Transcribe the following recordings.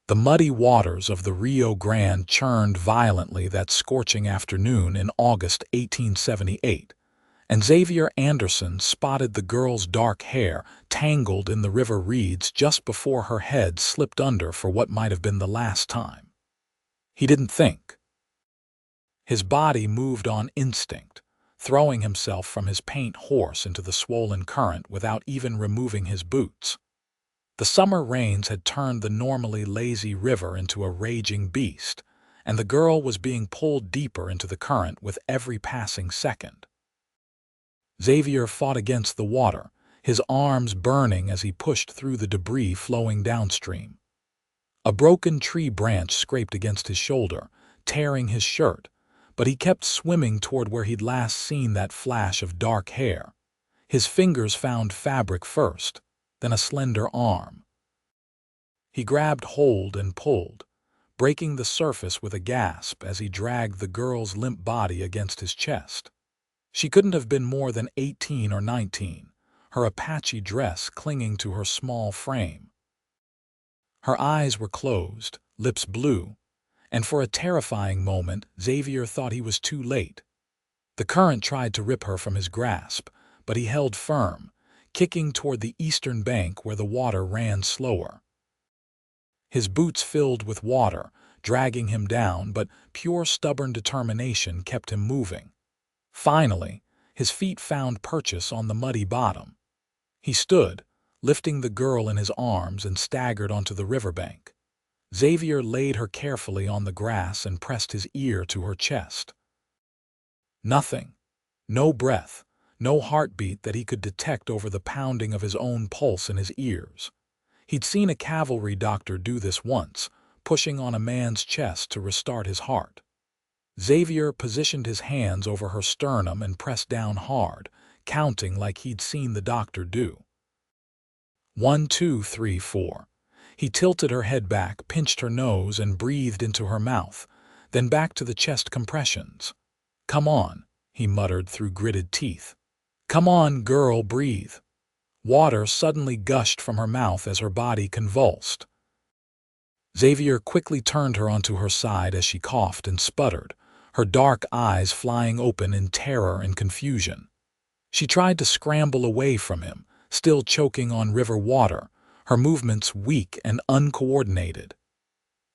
The muddy waters of the Rio Grande churned violently that scorching afternoon in August 1878, and Xavier Anderson spotted the girl's dark hair tangled in the river reeds just before her head slipped under for what might have been the last time. He didn't think. His body moved on instinct, throwing himself from his paint horse into the swollen current without even removing his boots. The summer rains had turned the normally lazy river into a raging beast, and the girl was being pulled deeper into the current with every passing second. Xavier fought against the water, his arms burning as he pushed through the debris flowing downstream. A broken tree branch scraped against his shoulder, tearing his shirt, but he kept swimming toward where he'd last seen that flash of dark hair. His fingers found fabric first, then a slender arm. He grabbed hold and pulled, breaking the surface with a gasp as he dragged the girl's limp body against his chest. She couldn't have been more than 18 or 19, her Apache dress clinging to her small frame. Her eyes were closed, lips blue, and for a terrifying moment Xavier thought he was too late. The current tried to rip her from his grasp, but he held firm, kicking toward the eastern bank where the water ran slower. His boots filled with water, dragging him down, but pure stubborn determination kept him moving. Finally, his feet found purchase on the muddy bottom. He stood, lifting the girl in his arms, and staggered onto the riverbank. Xavier laid her carefully on the grass and pressed his ear to her chest. Nothing. No breath, no heartbeat that he could detect over the pounding of his own pulse in his ears. He'd seen a cavalry doctor do this once, pushing on a man's chest to restart his heart. Xavier positioned his hands over her sternum and pressed down hard, counting like he'd seen the doctor do. 1, 2, 3, 4. He tilted her head back, pinched her nose, and breathed into her mouth, then back to the chest compressions. "Come on," he muttered through gritted teeth. "Come on, girl, breathe." Water suddenly gushed from her mouth as her body convulsed. Xavier quickly turned her onto her side as she coughed and sputtered, her dark eyes flying open in terror and confusion. She tried to scramble away from him, still choking on river water, her movements weak and uncoordinated.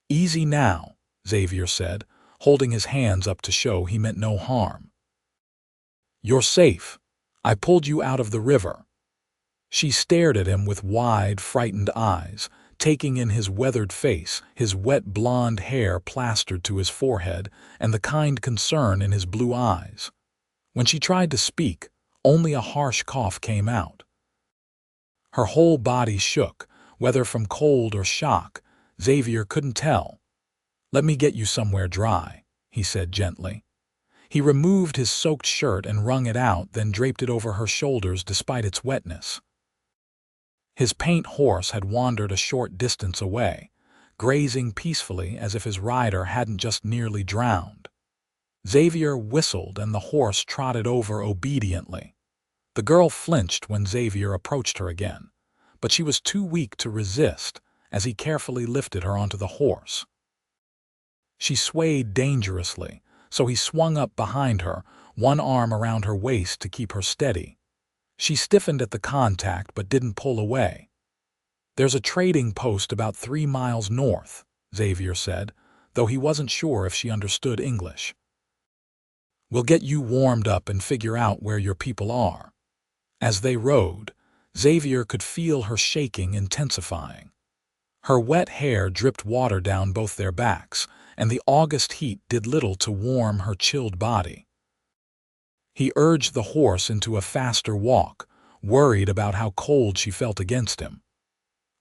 "Easy now," Xavier said, holding his hands up to show he meant no harm. "You're safe. I pulled you out of the river." She stared at him with wide, frightened eyes, taking in his weathered face, his wet blonde hair plastered to his forehead, and the kind concern in his blue eyes. When she tried to speak, only a harsh cough came out. Her whole body shook, whether from cold or shock, Xavier couldn't tell. "Let me get you somewhere dry," he said gently. He removed his soaked shirt and wrung it out, then draped it over her shoulders despite its wetness. His paint horse had wandered a short distance away, grazing peacefully as if his rider hadn't just nearly drowned. Xavier whistled and the horse trotted over obediently. The girl flinched when Xavier approached her again, but she was too weak to resist as he carefully lifted her onto the horse. She swayed dangerously, so he swung up behind her, one arm around her waist to keep her steady. She stiffened at the contact but didn't pull away. "There's a trading post about 3 miles north," Xavier said, though he wasn't sure if she understood English. "We'll get you warmed up and figure out where your people are." As they rode, Xavier could feel her shaking intensifying. Her wet hair dripped water down both their backs, and the August heat did little to warm her chilled body. He urged the horse into a faster walk, worried about how cold she felt against him.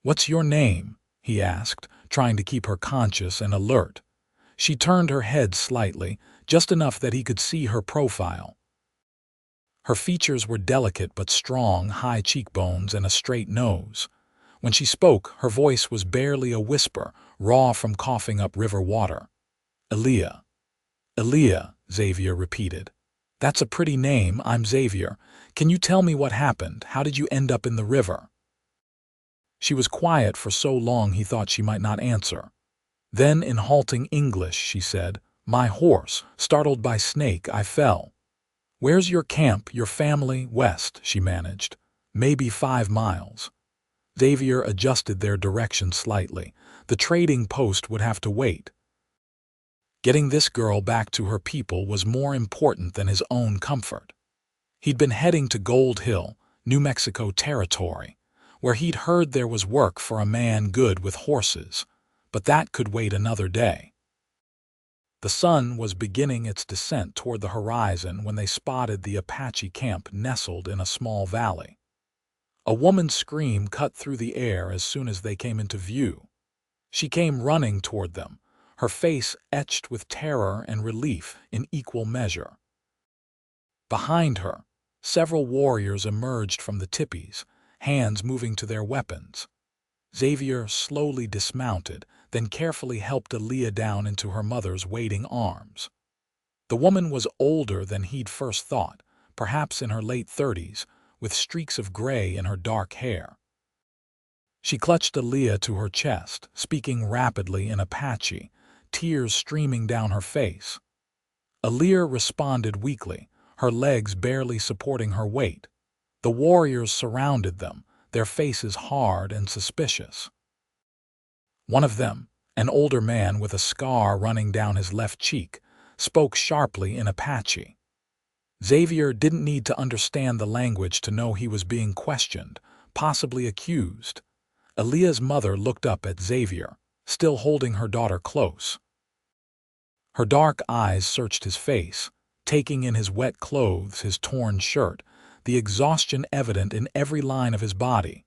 "What's your name?" he asked, trying to keep her conscious and alert. She turned her head slightly, just enough that he could see her profile. Her features were delicate but strong, high cheekbones and a straight nose. When she spoke, her voice was barely a whisper, raw from coughing up river water. "Elia." "Elia," Xavier repeated. "That's a pretty name. I'm Xavier. Can you tell me what happened? How did you end up in the river?" She was quiet for so long he thought she might not answer. Then, in halting English, she said, "My horse, startled by snake, I fell." "Where's your camp, your family?" "West," she managed. "Maybe 5 miles." Xavier adjusted their direction slightly. The trading post would have to wait. Getting this girl back to her people was more important than his own comfort. He'd been heading to Gold Hill, New Mexico territory, where he'd heard there was work for a man good with horses, but that could wait another day. The sun was beginning its descent toward the horizon when they spotted the Apache camp nestled in a small valley. A woman's scream cut through the air as soon as they came into view. She came running toward them, her face etched with terror and relief in equal measure. Behind her, several warriors emerged from the tipis, hands moving to their weapons. Xavier slowly dismounted, then carefully helped Elia down into her mother's waiting arms. The woman was older than he'd first thought, perhaps in her late 30s, with streaks of gray in her dark hair. She clutched Elia to her chest, speaking rapidly in Apache, tears streaming down her face. Elia responded weakly, her legs barely supporting her weight. The warriors surrounded them, their faces hard and suspicious. One of them, an older man with a scar running down his left cheek, spoke sharply in Apache. Xavier didn't need to understand the language to know he was being questioned, possibly accused. Elia's mother looked up at Xavier, still holding her daughter close. Her dark eyes searched his face, taking in his wet clothes, his torn shirt, the exhaustion evident in every line of his body.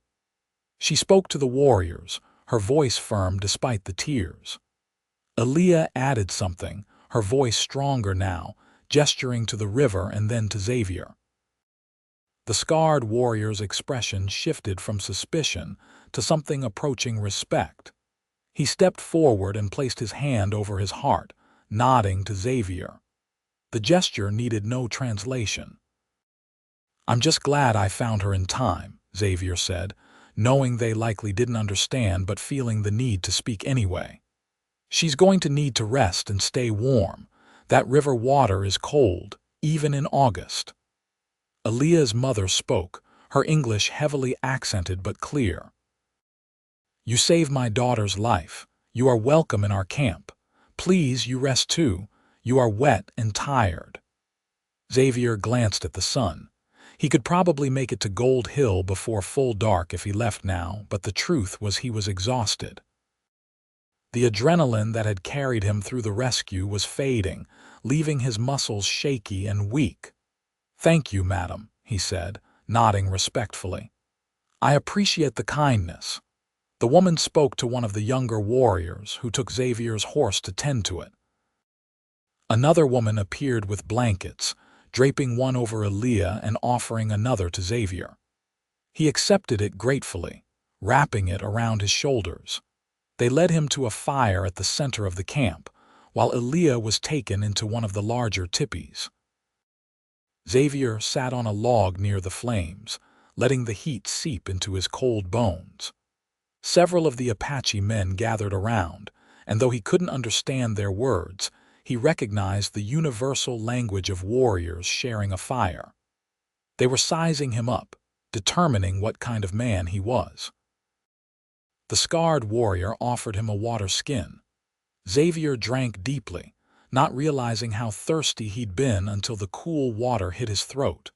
She spoke to the warriors, her voice firm despite the tears. Elia added something, her voice stronger now, gesturing to the river and then to Xavier. The scarred warrior's expression shifted from suspicion to something approaching respect. He stepped forward and placed his hand over his heart, nodding to Xavier. The gesture needed no translation. "I'm just glad I found her in time," Xavier said, knowing they likely didn't understand but feeling the need to speak anyway. "She's going to need to rest and stay warm. That river water is cold, even in August." Elia's mother spoke, her English heavily accented but clear. "You saved my daughter's life. You are welcome in our camp. Please, you rest too. You are wet and tired." Xavier glanced at the sun. He could probably make it to Gold Hill before full dark if he left now, but the truth was he was exhausted. The adrenaline that had carried him through the rescue was fading, leaving his muscles shaky and weak. "Thank you, madam," he said, nodding respectfully. "I appreciate the kindness." The woman spoke to one of the younger warriors, who took Xavier's horse to tend to it. Another woman appeared with blankets, draping one over Elia and offering another to Xavier. He accepted it gratefully, wrapping it around his shoulders. They led him to a fire at the center of the camp, while Elia was taken into one of the larger tipis. Xavier sat on a log near the flames, letting the heat seep into his cold bones. Several of the Apache men gathered around, and though he couldn't understand their words, he recognized the universal language of warriors sharing a fire. They were sizing him up, determining what kind of man he was. The scarred warrior offered him a water skin. Xavier drank deeply, not realizing how thirsty he'd been until the cool water hit his throat.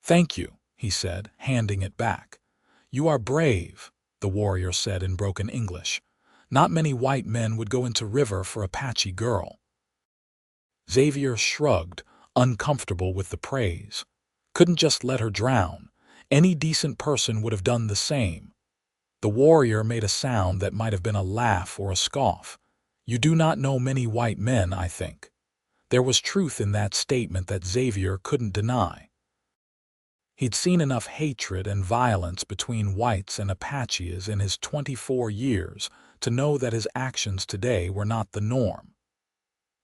"Thank you," he said, handing it back. "You are brave," the warrior said in broken English. "Not many white men would go into river for Apache girl." Xavier shrugged, uncomfortable with the praise. Couldn't just let her drown. Any decent person would have done the same. The warrior made a sound that might have been a laugh or a scoff. "You do not know many white men, I think." There was truth in that statement that Xavier couldn't deny. He'd seen enough hatred and violence between whites and Apaches in his 24 years to know that his actions today were not the norm.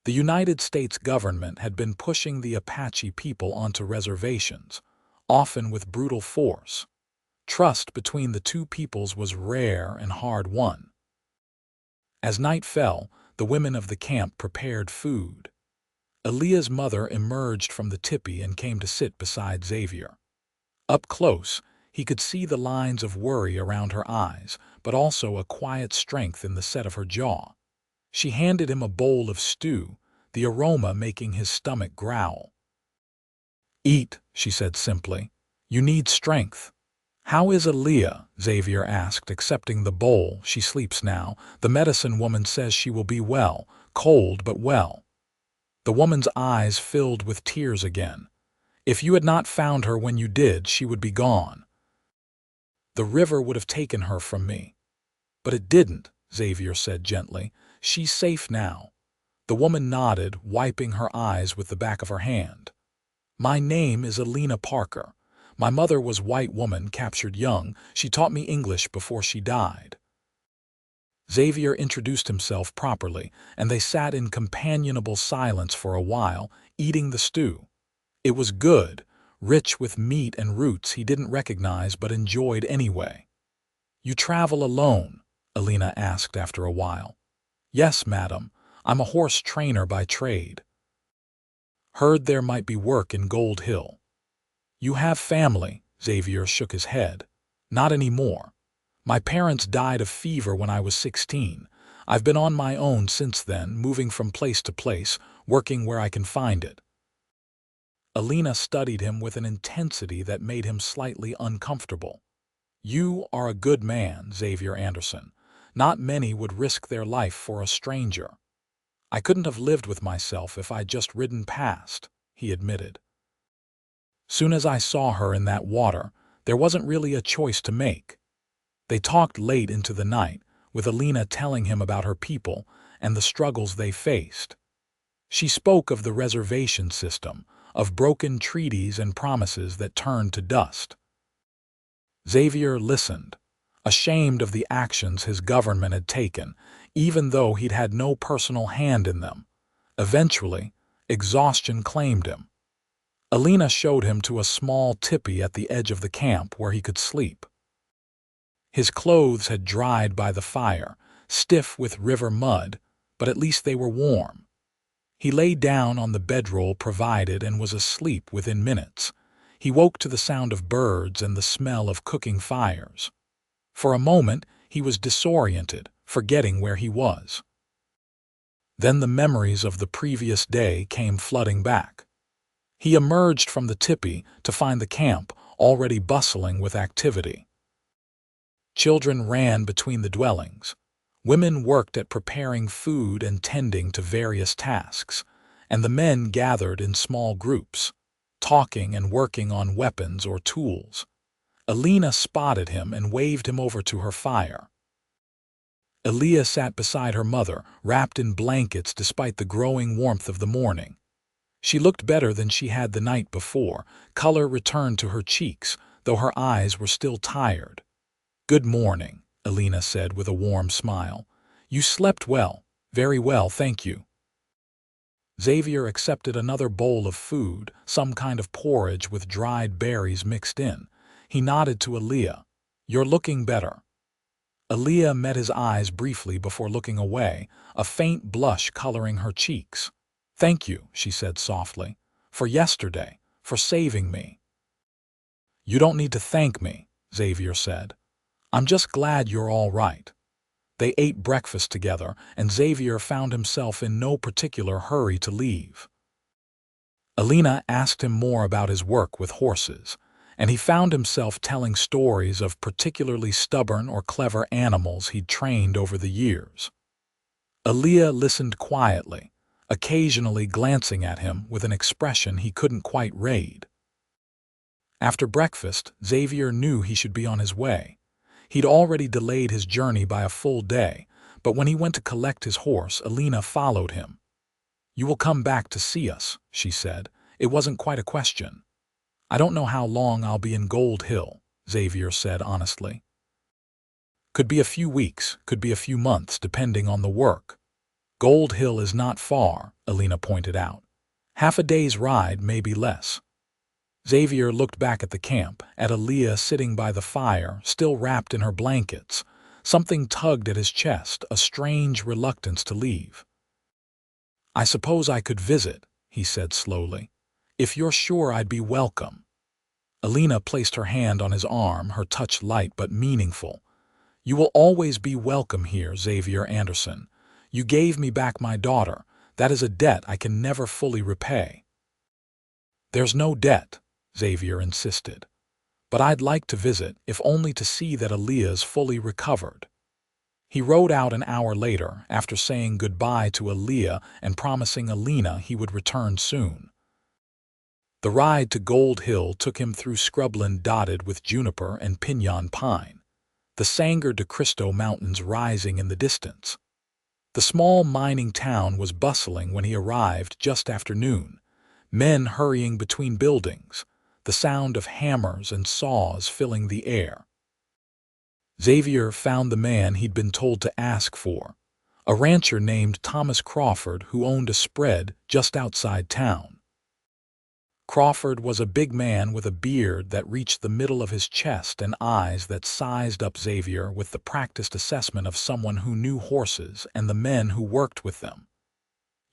The United States government had been pushing the Apache people onto reservations, often with brutal force. Trust between the two peoples was rare and hard won. As night fell, the women of the camp prepared food. Elia's mother emerged from the tipi and came to sit beside Xavier. Up close, he could see the lines of worry around her eyes, but also a quiet strength in the set of her jaw. She handed him a bowl of stew, the aroma making his stomach growl. "Eat," she said simply. "You need strength." "How is Elia?" Xavier asked, accepting the bowl. "She sleeps now. The medicine woman says she will be well, cold but well." The woman's eyes filled with tears again. "If you had not found her when you did, she would be gone. The river would have taken her from me." "But it didn't," Xavier said gently. "She's safe now." The woman nodded, wiping her eyes with the back of her hand. "My name is Elena Parker. My mother was a white woman captured young. She taught me English before she died." Xavier introduced himself properly, and they sat in companionable silence for a while, eating the stew. It was good, rich with meat and roots he didn't recognize but enjoyed anyway. "You travel alone?" Elena asked after a while. "Yes, madam. I'm a horse trainer by trade." "Heard there might be work in Gold Hill." "You have family?" Xavier shook his head. "Not anymore. My parents died of fever when I was 16. I've been on my own since then, moving from place to place, working where I can find it." Elena studied him with an intensity that made him slightly uncomfortable. "You are a good man, Xavier Anderson. Not many would risk their life for a stranger." "I couldn't have lived with myself if I'd just ridden past," he admitted. "Soon as I saw her in that water, there wasn't really a choice to make." They talked late into the night, with Elena telling him about her people and the struggles they faced. She spoke of the reservation system, of broken treaties and promises that turned to dust. Xavier listened, ashamed of the actions his government had taken, even though he'd had no personal hand in them. Eventually, exhaustion claimed him. Elena showed him to a small tipi at the edge of the camp where he could sleep. His clothes had dried by the fire, stiff with river mud, but at least they were warm. He lay down on the bedroll provided and was asleep within minutes. He woke to the sound of birds and the smell of cooking fires. For a moment, he was disoriented, forgetting where he was. Then the memories of the previous day came flooding back. He emerged from the tipi to find the camp already bustling with activity. Children ran between the dwellings. Women worked at preparing food and tending to various tasks, and the men gathered in small groups, talking and working on weapons or tools. Elena spotted him and waved him over to her fire. Elia sat beside her mother, wrapped in blankets despite the growing warmth of the morning. She looked better than she had the night before. Color returned to her cheeks, though her eyes were still tired. "Good morning," Elena said with a warm smile. "You slept well." "Very well, thank you." Xavier accepted another bowl of food, some kind of porridge with dried berries mixed in. He nodded to Elia. "You're looking better." Elia met his eyes briefly before looking away, a faint blush coloring her cheeks. "Thank you," she said softly, "for yesterday, for saving me." "You don't need to thank me," Xavier said. "I'm just glad you're all right." They ate breakfast together, and Xavier found himself in no particular hurry to leave. Elena asked him more about his work with horses, and he found himself telling stories of particularly stubborn or clever animals he'd trained over the years. Elia listened quietly, occasionally glancing at him with an expression he couldn't quite read. After breakfast, Xavier knew he should be on his way. He'd already delayed his journey by a full day, but when he went to collect his horse, Elena followed him. "You will come back to see us," she said. It wasn't quite a question. "I don't know how long I'll be in Gold Hill," Xavier said honestly. "Could be a few weeks, could be a few months, depending on the work." "Gold Hill is not far," Elena pointed out. "Half a day's ride, maybe less." Xavier looked back at the camp, at Elia sitting by the fire, still wrapped in her blankets. Something tugged at his chest, a strange reluctance to leave. "I suppose I could visit," he said slowly. "If you're sure I'd be welcome." Elena placed her hand on his arm, her touch light but meaningful. "You will always be welcome here, Xavier Anderson. You gave me back my daughter. That is a debt I can never fully repay." "There's no debt," Xavier insisted. "But I'd like to visit, if only to see that Elia's fully recovered." He rode out an hour later, after saying goodbye to Elia and promising Elena he would return soon. The ride to Gold Hill took him through scrubland dotted with juniper and piñon pine, the Sangre de Cristo Mountains rising in the distance. The small mining town was bustling when he arrived just after noon, men hurrying between buildings, the sound of hammers and saws filling the air. Xavier found the man he'd been told to ask for, a rancher named Thomas Crawford who owned a spread just outside town. Crawford was a big man with a beard that reached the middle of his chest and eyes that sized up Xavier with the practiced assessment of someone who knew horses and the men who worked with them.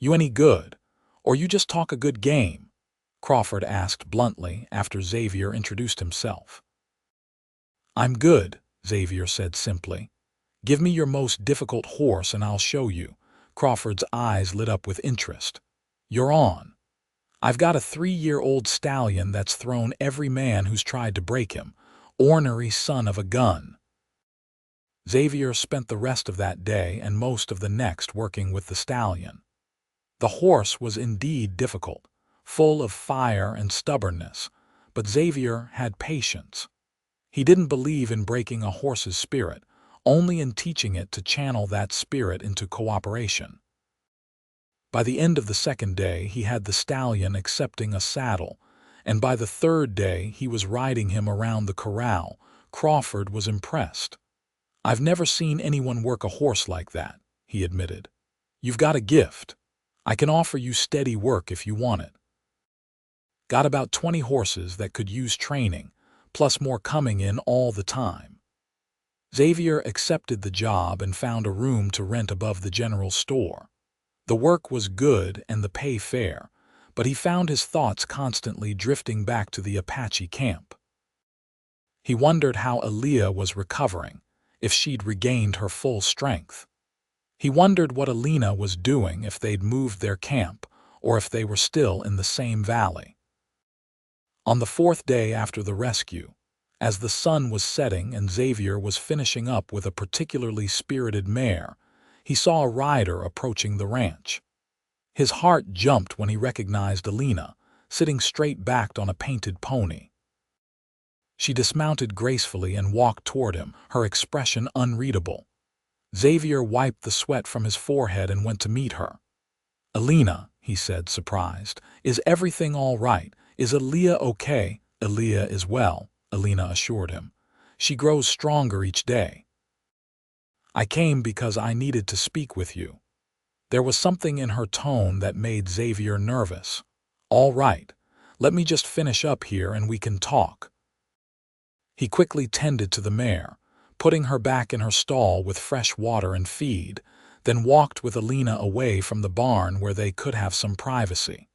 "You any good? Or you just talk a good game?" Crawford asked bluntly after Xavier introduced himself. "I'm good," Xavier said simply. "Give me your most difficult horse and I'll show you." Crawford's eyes lit up with interest. "You're on. I've got a 3-year-old stallion that's thrown every man who's tried to break him. Ornery son of a gun." Xavier spent the rest of that day and most of the next working with the stallion. The horse was indeed difficult, full of fire and stubbornness, but Xavier had patience. He didn't believe in breaking a horse's spirit, only in teaching it to channel that spirit into cooperation. By the end of the second day, he had the stallion accepting a saddle, and by the third day he was riding him around the corral. Crawford was impressed. "I've never seen anyone work a horse like that," he admitted. "You've got a gift. I can offer you steady work if you want it. Got about 20 horses that could use training, plus more coming in all the time." Xavier accepted the job and found a room to rent above the general store. The work was good and the pay fair, but he found his thoughts constantly drifting back to the Apache camp. He wondered how Elia was recovering, if she'd regained her full strength. He wondered what Elena was doing, if they'd moved their camp, or if they were still in the same valley. On the 4th day after the rescue, as the sun was setting and Xavier was finishing up with a particularly spirited mare, he saw a rider approaching the ranch. His heart jumped when he recognized Elena, sitting straight-backed on a painted pony. She dismounted gracefully and walked toward him, her expression unreadable. Xavier wiped the sweat from his forehead and went to meet her. "Elena," he said, surprised, "is everything all right? Is Elia okay?" "Elia is well," Elena assured him. "She grows stronger each day. I came because I needed to speak with you." There was something in her tone that made Xavier nervous. "All right, let me just finish up here and we can talk." He quickly tended to the mare, putting her back in her stall with fresh water and feed, then walked with Elena away from the barn where they could have some privacy.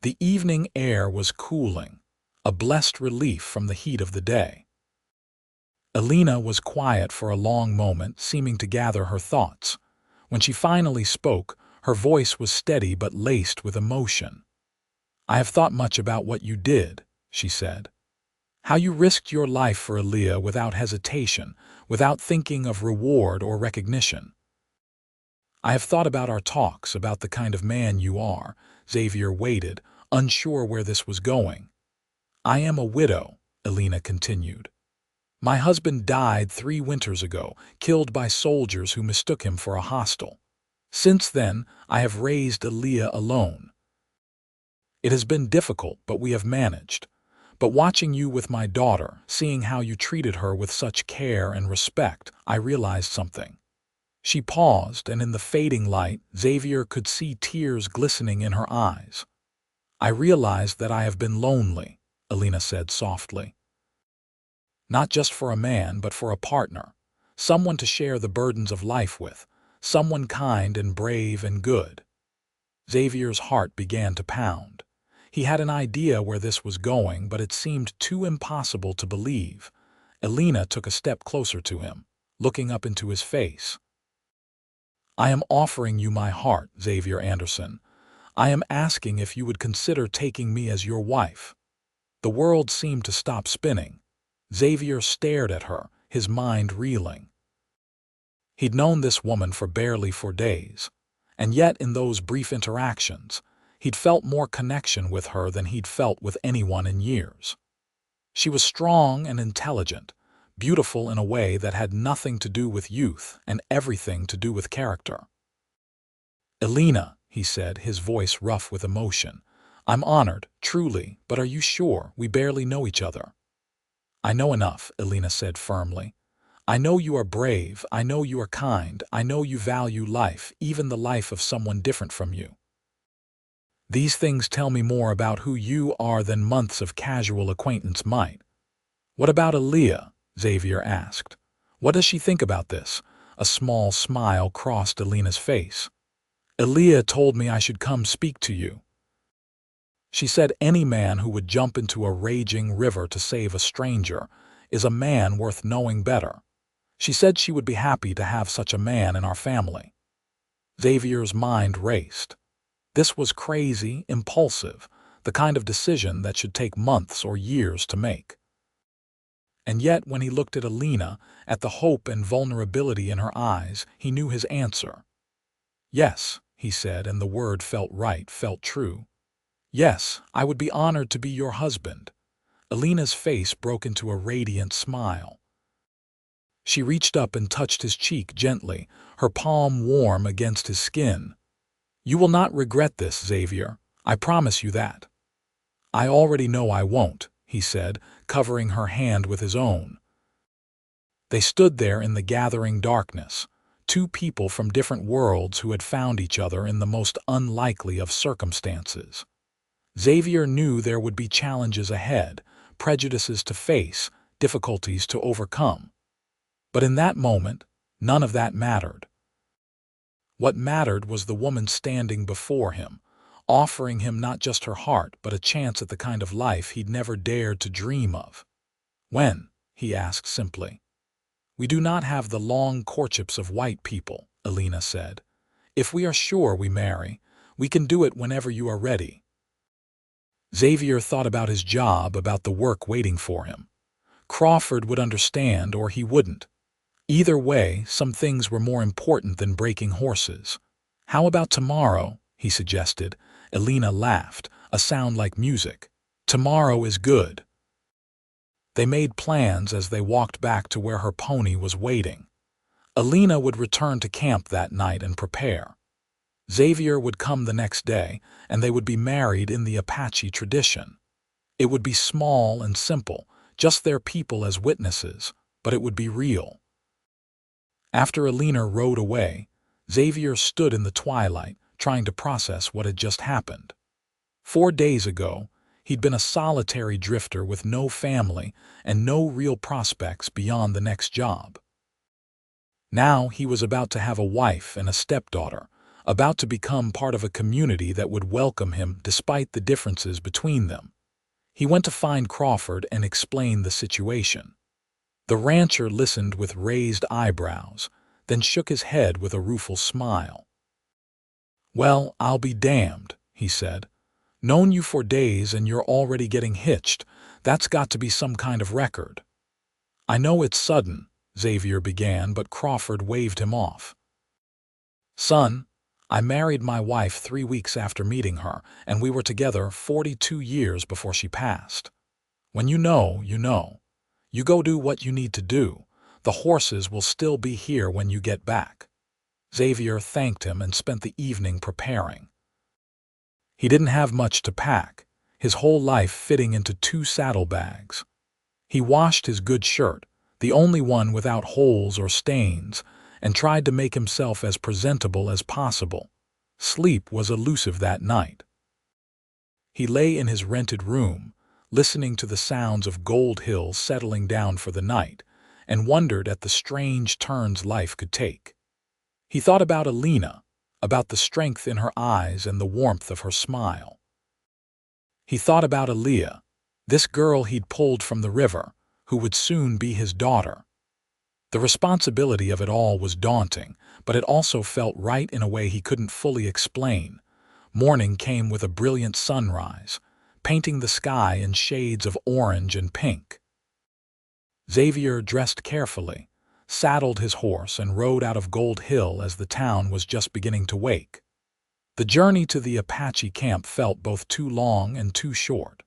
The evening air was cooling, a blessed relief from the heat of the day. Elena was quiet for a long moment, seeming to gather her thoughts. When she finally spoke, her voice was steady but laced with emotion. "I have thought much about what you did," she said. "How you risked your life for Elia without hesitation, without thinking of reward or recognition. I have thought about our talks, about the kind of man you are." Xavier waited, unsure where this was going. "I am a widow," Elena continued. "My husband died 3 winters ago, killed by soldiers who mistook him for a hostile. Since then, I have raised Elia alone. It has been difficult, but we have managed. But watching you with my daughter, seeing how you treated her with such care and respect, I realized something." She paused, and in the fading light, Xavier could see tears glistening in her eyes. "I realized that I have been lonely," Elena said softly. "Not just for a man, but for a partner. someone to share the burdens of life with, someone kind and brave and good. Xavier's heart began to pound. He had an idea where this was going, but it seemed too impossible to believe. Elena took a step closer to him, looking up into his face. "I am offering you my heart, Xavier Anderson. I am asking if you would consider taking me as your wife." The world seemed to stop spinning. Xavier stared at her, his mind reeling. He'd known this woman for barely 4 days, and yet in those brief interactions, he'd felt more connection with her than he'd felt with anyone in years. She was strong and intelligent, beautiful in a way that had nothing to do with youth and everything to do with character. "Elena," he said, his voice rough with emotion, "I'm honored, truly, but are you sure? We barely know each other." "I know enough," Elena said firmly. "I know you are brave, I know you are kind, I know you value life, even the life of someone different from you. These things tell me more about who you are than months of casual acquaintance might." "What about Elia?" Xavier asked. "What does she think about this?" A small smile crossed Elena's face. "Elia told me I should come speak to you. She said any man who would jump into a raging river to save a stranger is a man worth knowing better. She said she would be happy to have such a man in our family." Xavier's mind raced. This was crazy, impulsive, the kind of decision that should take months or years to make. And yet, when he looked at Elena, at the hope and vulnerability in her eyes, he knew his answer. "Yes," he said, and the word felt right, felt true. "Yes, I would be honored to be your husband." Elena's face broke into a radiant smile. She reached up and touched his cheek gently, her palm warm against his skin. "You will not regret this, Xavier. I promise you that." "I already know I won't," he said, covering her hand with his own. They stood there in the gathering darkness, two people from different worlds who had found each other in the most unlikely of circumstances. Xavier knew there would be challenges ahead, prejudices to face, difficulties to overcome. But in that moment, none of that mattered. What mattered was the woman standing before him, offering him not just her heart, but a chance at the kind of life he'd never dared to dream of. "When?" he asked simply. "We do not have the long courtships of white people," Elena said. "If we are sure we marry, we can do it whenever you are ready." Xavier thought about his job, about the work waiting for him. Crawford would understand or he wouldn't. Either way, some things were more important than breaking horses. "How about tomorrow?" he suggested. Elena laughed, a sound like music. "Tomorrow is good." They made plans as they walked back to where her pony was waiting. Elena would return to camp that night and prepare. Xavier would come the next day, and they would be married in the Apache tradition. It would be small and simple, just their people as witnesses, but it would be real. After Elena rode away, Xavier stood in the twilight, trying to process what had just happened. 4 days ago, he'd been a solitary drifter with no family and no real prospects beyond the next job. Now he was about to have a wife and a stepdaughter, about to become part of a community that would welcome him despite the differences between them. He went to find Crawford and explained the situation. The rancher listened with raised eyebrows, then shook his head with a rueful smile. "Well, I'll be damned," he said. "Known you for days and you're already getting hitched. That's got to be some kind of record." "I know it's sudden," Xavier began, but Crawford waved him off. "Son, I married my wife 3 weeks after meeting her, and we were together 42 years before she passed. When you know, you know. You go do what you need to do. The horses will still be here when you get back." Xavier thanked him and spent the evening preparing. He didn't have much to pack, his whole life fitting into 2 saddlebags. He washed his good shirt, the only one without holes or stains, and tried to make himself as presentable as possible. Sleep was elusive that night. He lay in his rented room, listening to the sounds of Gold Hill settling down for the night, and wondered at the strange turns life could take. He thought about Alina, about the strength in her eyes and the warmth of her smile. He thought about Elia, this girl he'd pulled from the river, who would soon be his daughter. The responsibility of it all was daunting, but it also felt right in a way he couldn't fully explain. Morning came with a brilliant sunrise, painting the sky in shades of orange and pink. Xavier dressed carefully, saddled his horse, and rode out of Gold Hill as the town was just beginning to wake. The journey to the Apache camp felt both too long and too short.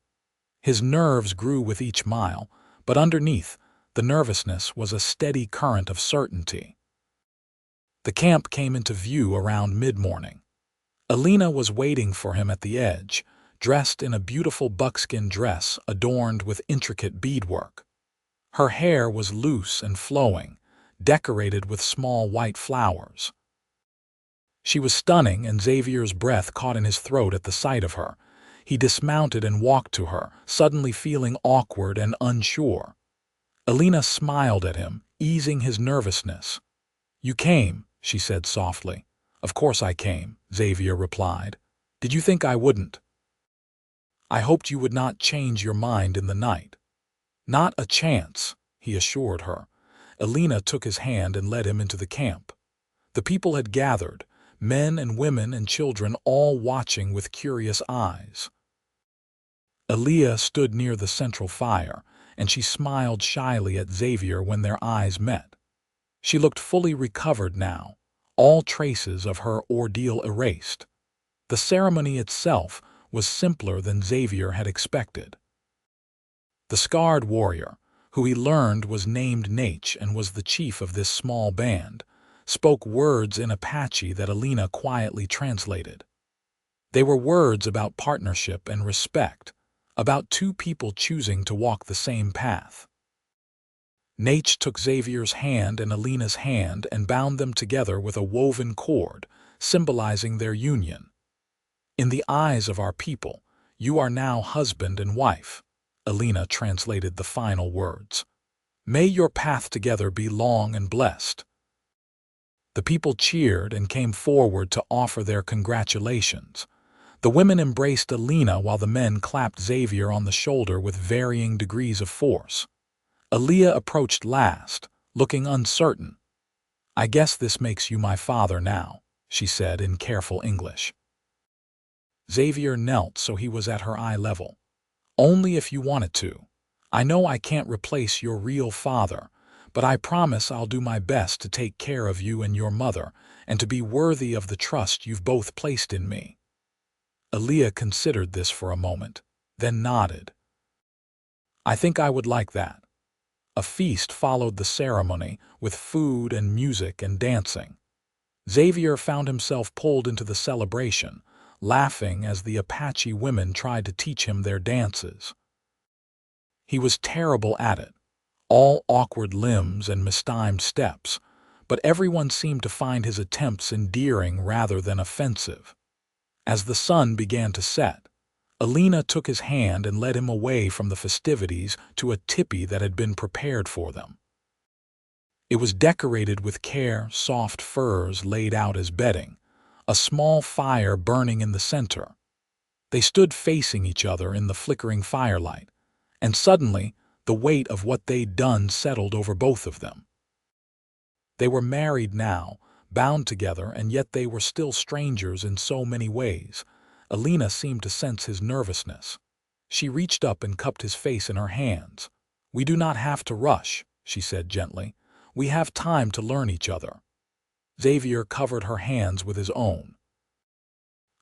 His nerves grew with each mile, but underneath, the nervousness was a steady current of certainty. The camp came into view around mid-morning. Alina was waiting for him at the edge, dressed in a beautiful buckskin dress adorned with intricate beadwork. Her hair was loose and flowing, decorated with small white flowers. She was stunning, and Xavier's breath caught in his throat at the sight of her. He dismounted and walked to her, suddenly feeling awkward and unsure. Alina smiled at him, easing his nervousness. "You came," she said softly. "Of course I came," Xavier replied. "Did you think I wouldn't?" "I hoped you would not change your mind in the night." "Not a chance," he assured her. Alina took his hand and led him into the camp. The people had gathered, men and women and children, all watching with curious eyes. Elia stood near the central fire, and she smiled shyly at Xavier when their eyes met. She looked fully recovered now, all traces of her ordeal erased. The ceremony itself was simpler than Xavier had expected. The scarred warrior, who he learned was named Nate and was the chief of this small band, spoke words in Apache that Alina quietly translated. They were words about partnership and respect, about two people choosing to walk the same path. Nate took Xavier's hand and Alina's hand and bound them together with a woven cord, symbolizing their union. "In the eyes of our people, you are now husband and wife," Alina translated the final words. "May your path together be long and blessed." The people cheered and came forward to offer their congratulations. The women embraced Alina while the men clapped Xavier on the shoulder with varying degrees of force. Elia approached last, looking uncertain. "I guess this makes you my father now," she said in careful English. Xavier knelt so he was at her eye level. "Only if you wanted to. I know I can't replace your real father, but I promise I'll do my best to take care of you and your mother, and to be worthy of the trust you've both placed in me." Elia considered this for a moment, then nodded. "I think I would like that." A feast followed the ceremony, with food and music and dancing. Xavier found himself pulled into the celebration, laughing as the Apache women tried to teach him their dances. He was terrible at it, all awkward limbs and mistimed steps, but everyone seemed to find his attempts endearing rather than offensive. As the sun began to set, Alina took his hand and led him away from the festivities to a tipi that had been prepared for them. It was decorated with care, soft furs laid out as bedding, a small fire burning in the center. They stood facing each other in the flickering firelight, and suddenly the weight of what they'd done settled over both of them. They were married now, bound together, and yet they were still strangers in so many ways. Alina seemed to sense his nervousness. She reached up and cupped his face in her hands. "We do not have to rush," she said gently. "We have time to learn each other." Xavier covered her hands with his own.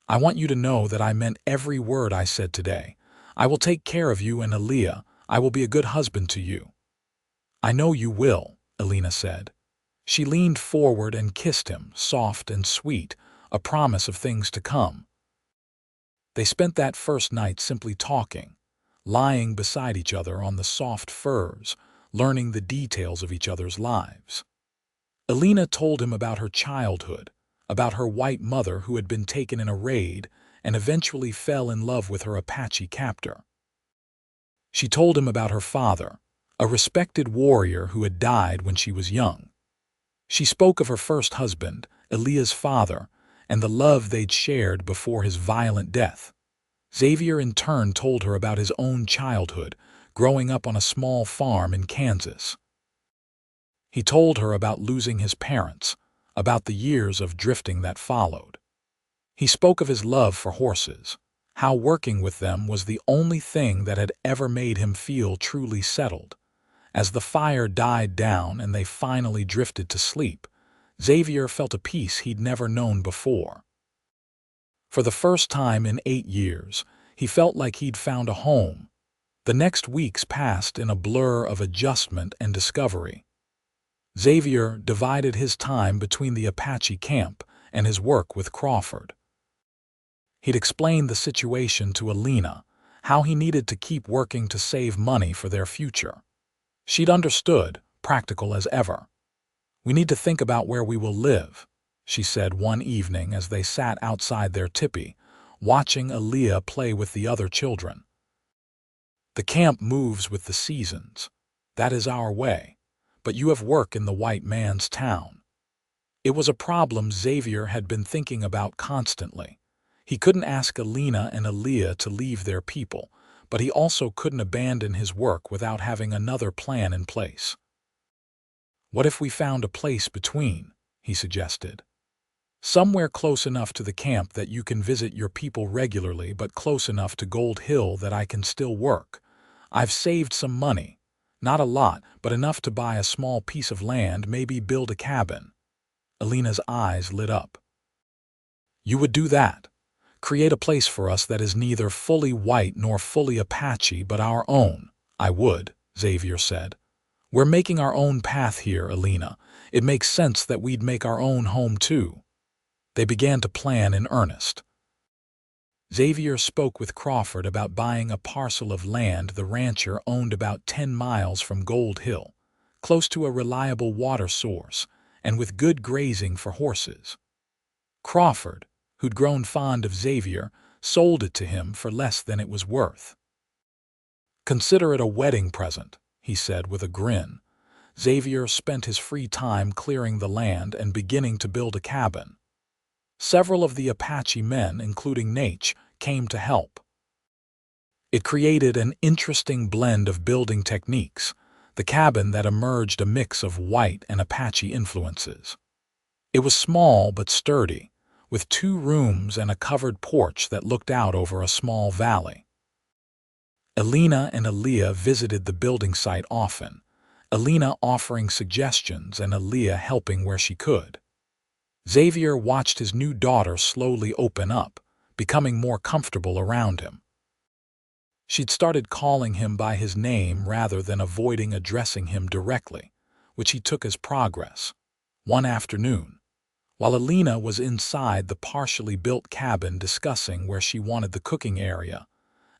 "I want you to know that I meant every word I said today. I will take care of you and Elia. I will be a good husband to you." "I know you will," Alina said. She leaned forward and kissed him, soft and sweet, a promise of things to come. They spent that first night simply talking, lying beside each other on the soft furs, learning the details of each other's lives. Alina told him about her childhood, about her white mother who had been taken in a raid and eventually fell in love with her Apache captor. She told him about her father, a respected warrior who had died when she was young. She spoke of her first husband, Elia's father, and the love they'd shared before his violent death. Xavier in turn told her about his own childhood, growing up on a small farm in Kansas. He told her about losing his parents, about the years of drifting that followed. He spoke of his love for horses, how working with them was the only thing that had ever made him feel truly settled. As the fire died down and they finally drifted to sleep, Xavier felt a peace he'd never known before. For the first time in 8 years, he felt like he'd found a home. The next weeks passed in a blur of adjustment and discovery. Xavier divided his time between the Apache camp and his work with Crawford. He'd explained the situation to Elena, how he needed to keep working to save money for their future. She'd understood, practical as ever. "We need to think about where we will live," she said one evening as they sat outside their tipi, watching Elia play with the other children. "The camp moves with the seasons. That is our way. But you have work in the white man's town." It was a problem Xavier had been thinking about constantly. He couldn't ask Elena and Elia to leave their people, but he also couldn't abandon his work without having another plan in place. "What if we found a place between?" he suggested. "Somewhere close enough to the camp that you can visit your people regularly, but close enough to Gold Hill that I can still work. I've saved some money. Not a lot, but enough to buy a small piece of land, maybe build a cabin." Elena's eyes lit up. "You would do that? Create a place for us that is neither fully white nor fully Apache, but our own?" "I would," Xavier said. "We're making our own path here, Elena. It makes sense that we'd make our own home too." They began to plan in earnest. Xavier spoke with Crawford about buying a parcel of land the rancher owned about 10 miles from Gold Hill, close to a reliable water source, and with good grazing for horses. Crawford, who'd grown fond of Xavier, sold it to him for less than it was worth. "Consider it a wedding present," he said with a grin. Xavier spent his free time clearing the land and beginning to build a cabin. Several of the Apache men, including Nate, came to help. It created an interesting blend of building techniques, the cabin that emerged a mix of white and Apache influences. It was small but sturdy, with 2 rooms and a covered porch that looked out over a small valley. Elena and Elia visited the building site often, Elena offering suggestions and Elia helping where she could. Xavier watched his new daughter slowly open up, becoming more comfortable around him. She'd started calling him by his name rather than avoiding addressing him directly, which he took as progress. One afternoon, while Elena was inside the partially built cabin discussing where she wanted the cooking area,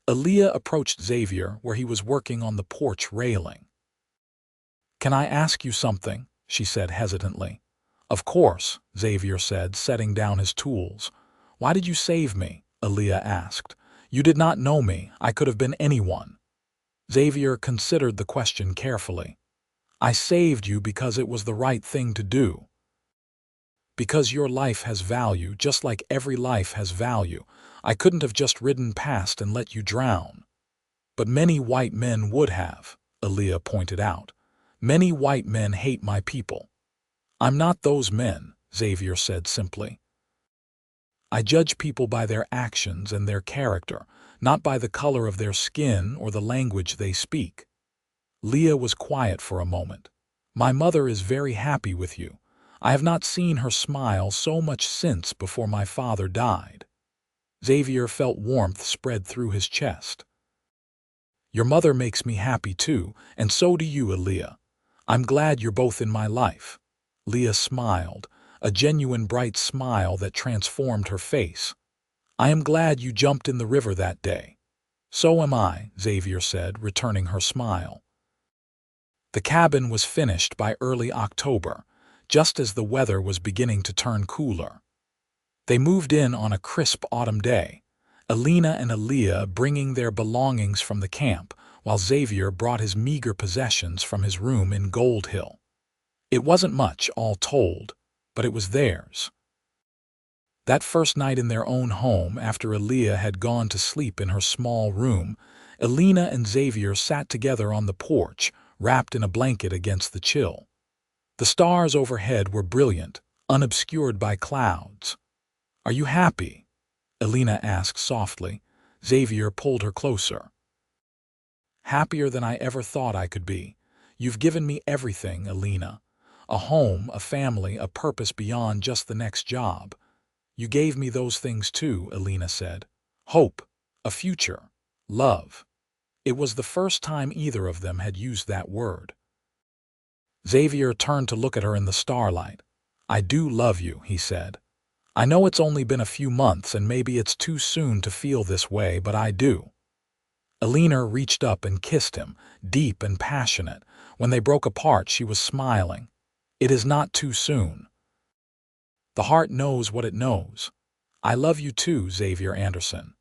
Elia approached Xavier where he was working on the porch railing. "Can I ask you something?" she said hesitantly. "Of course," Xavier said, setting down his tools. "Why did you save me?" Elia asked. "You did not know me. I could have been anyone." Xavier considered the question carefully. "I saved you because it was the right thing to do. Because your life has value, just like every life has value. I couldn't have just ridden past and let you drown." "But many white men would have," Elia pointed out. "Many white men hate my people." "I'm not those men," Xavier said simply. "I judge people by their actions and their character, not by the color of their skin or the language they speak." Leah was quiet for a moment. "My mother is very happy with you. I have not seen her smile so much since before my father died." Xavier felt warmth spread through his chest. "Your mother makes me happy too, and so do you, Elia. I'm glad you're both in my life." Leah smiled, a genuine bright smile that transformed her face. "I am glad you jumped in the river that day." "So am I," Xavier said, returning her smile. The cabin was finished by early October, just as the weather was beginning to turn cooler. They moved in on a crisp autumn day, Elena and Elia bringing their belongings from the camp, while Xavier brought his meager possessions from his room in Gold Hill. It wasn't much, all told, but it was theirs. That first night in their own home, after Elia had gone to sleep in her small room, Elena and Xavier sat together on the porch, wrapped in a blanket against the chill. The stars overhead were brilliant, unobscured by clouds. "Are you happy?" Elena asked softly. Xavier pulled her closer. "Happier than I ever thought I could be. You've given me everything, Elena. A home, a family, a purpose beyond just the next job. You gave me those things too," Elena said. "Hope, a future, love." It was the first time either of them had used that word. Xavier turned to look at her in the starlight. "I do love you," he said. "I know it's only been a few months and maybe it's too soon to feel this way, but I do." Elena reached up and kissed him, deep and passionate. When they broke apart, she was smiling. "It is not too soon. The heart knows what it knows. I love you too, Xavier Anderson."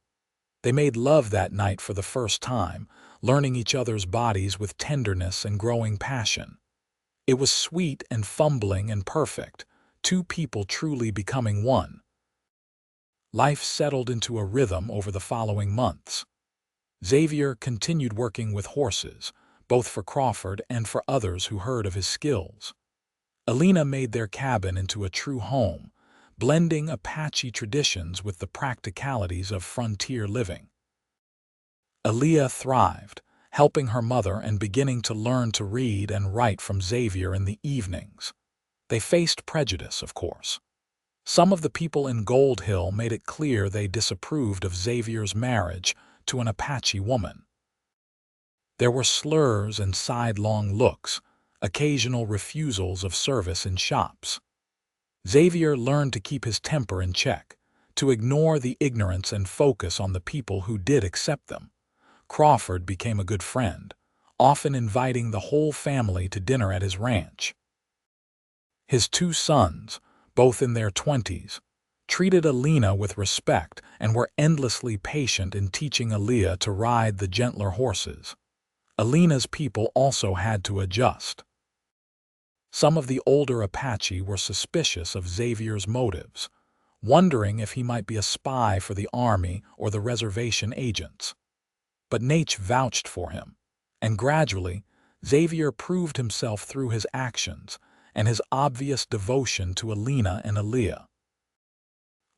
They made love that night for the first time, learning each other's bodies with tenderness and growing passion. It was sweet and fumbling and perfect, two people truly becoming one. Life settled into a rhythm over the following months. Xavier continued working with horses, both for Crawford and for others who heard of his skills. Elena made their cabin into a true home, blending Apache traditions with the practicalities of frontier living. Elia thrived, helping her mother and beginning to learn to read and write from Xavier in the evenings. They faced prejudice, of course. Some of the people in Gold Hill made it clear they disapproved of Xavier's marriage to an Apache woman. There were slurs and sidelong looks, occasional refusals of service in shops. Xavier learned to keep his temper in check, to ignore the ignorance and focus on the people who did accept them. Crawford became a good friend, often inviting the whole family to dinner at his ranch. His two sons, both in their 20s, treated Elena with respect and were endlessly patient in teaching Elia to ride the gentler horses. Elena's people also had to adjust. Some of the older Apache were suspicious of Xavier's motives, wondering if he might be a spy for the army or the reservation agents. But Nate vouched for him, and gradually, Xavier proved himself through his actions and his obvious devotion to Elena and Elia.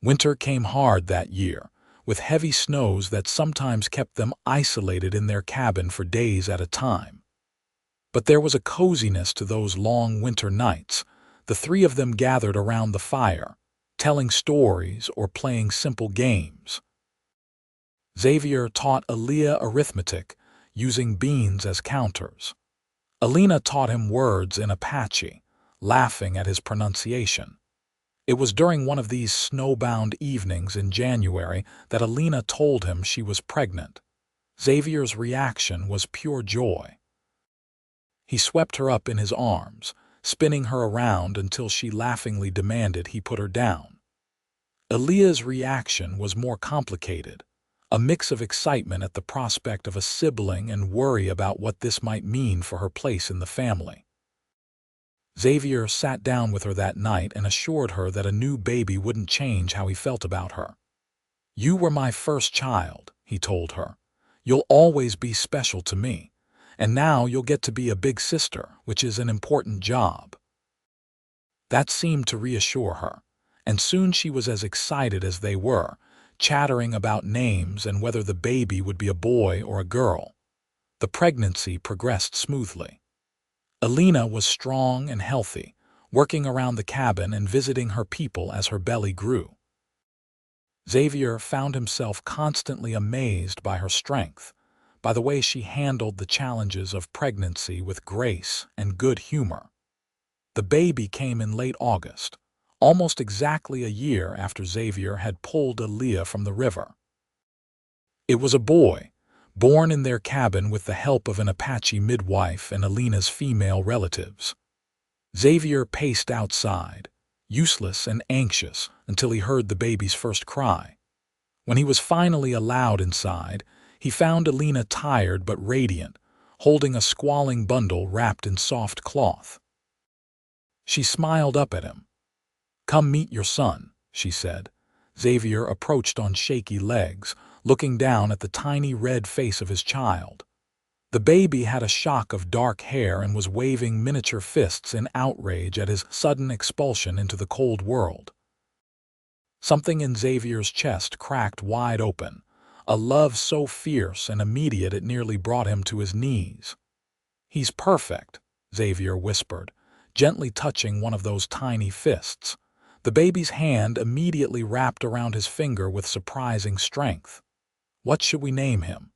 Winter came hard that year, with heavy snows that sometimes kept them isolated in their cabin for days at a time. But there was a coziness to those long winter nights. The three of them gathered around the fire, telling stories or playing simple games. Xavier taught Elia arithmetic, using beans as counters. Elena taught him words in Apache, laughing at his pronunciation. It was during one of these snowbound evenings in January that Elena told him she was pregnant. Xavier's reaction was pure joy. He swept her up in his arms, spinning her around until she laughingly demanded he put her down. Elia's reaction was more complicated, a mix of excitement at the prospect of a sibling and worry about what this might mean for her place in the family. Xavier sat down with her that night and assured her that a new baby wouldn't change how he felt about her. "You were my first child," he told her. "You'll always be special to me. And now you'll get to be a big sister, which is an important job." That seemed to reassure her, and soon she was as excited as they were, chattering about names and whether the baby would be a boy or a girl. The pregnancy progressed smoothly. Elena was strong and healthy, working around the cabin and visiting her people as her belly grew. Xavier found himself constantly amazed by her strength, by the way she handled the challenges of pregnancy with grace and good humor. The baby came in late August, almost exactly a year after Xavier had pulled Elia from the river. It was a boy, born in their cabin with the help of an Apache midwife and Elena's female relatives. Xavier paced outside, useless and anxious, until he heard the baby's first cry. When he was finally allowed inside, He found Elena tired but radiant, holding a squalling bundle wrapped in soft cloth. She smiled up at him. "Come meet your son," she said. Xavier approached on shaky legs, looking down at the tiny red face of his child. The baby had a shock of dark hair and was waving miniature fists in outrage at his sudden expulsion into the cold world. Something in Xavier's chest cracked wide open, a love so fierce and immediate it nearly brought him to his knees. "He's perfect," Xavier whispered, gently touching one of those tiny fists. The baby's hand immediately wrapped around his finger with surprising strength. "What should we name him?"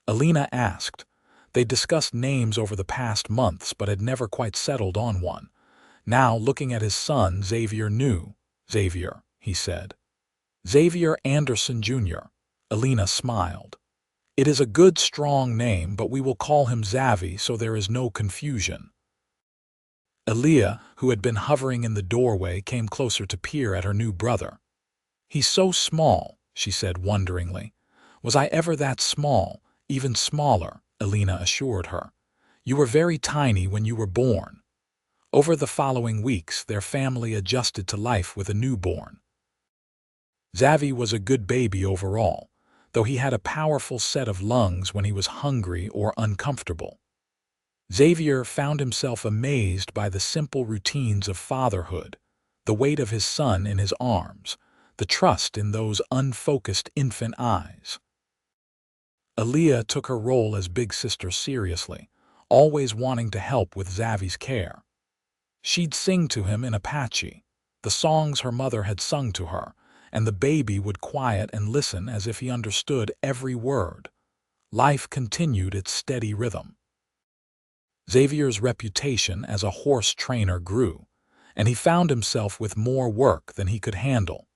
Elena asked. They discussed names over the past months but had never quite settled on one. Now, looking at his son, Xavier knew. "Xavier," he said. "Xavier Anderson, Jr." Elena smiled. "It is a good, strong name, but we will call him Xavi so there is no confusion." Elia, who had been hovering in the doorway, came closer to peer at her new brother. "He's so small," she said wonderingly. "Was I ever that small? Even smaller," Elena assured her. "You were very tiny when you were born." Over the following weeks, their family adjusted to life with a newborn. Xavi was a good baby overall, though he had a powerful set of lungs when he was hungry or uncomfortable. Xavier found himself amazed by the simple routines of fatherhood, the weight of his son in his arms, the trust in those unfocused infant eyes. Elia took her role as big sister seriously, always wanting to help with Xavi's care. She'd sing to him in Apache, the songs her mother had sung to her, and the baby would quiet and listen as if he understood every word. Life continued its steady rhythm. Xavier's reputation as a horse trainer grew, and he found himself with more work than he could handle.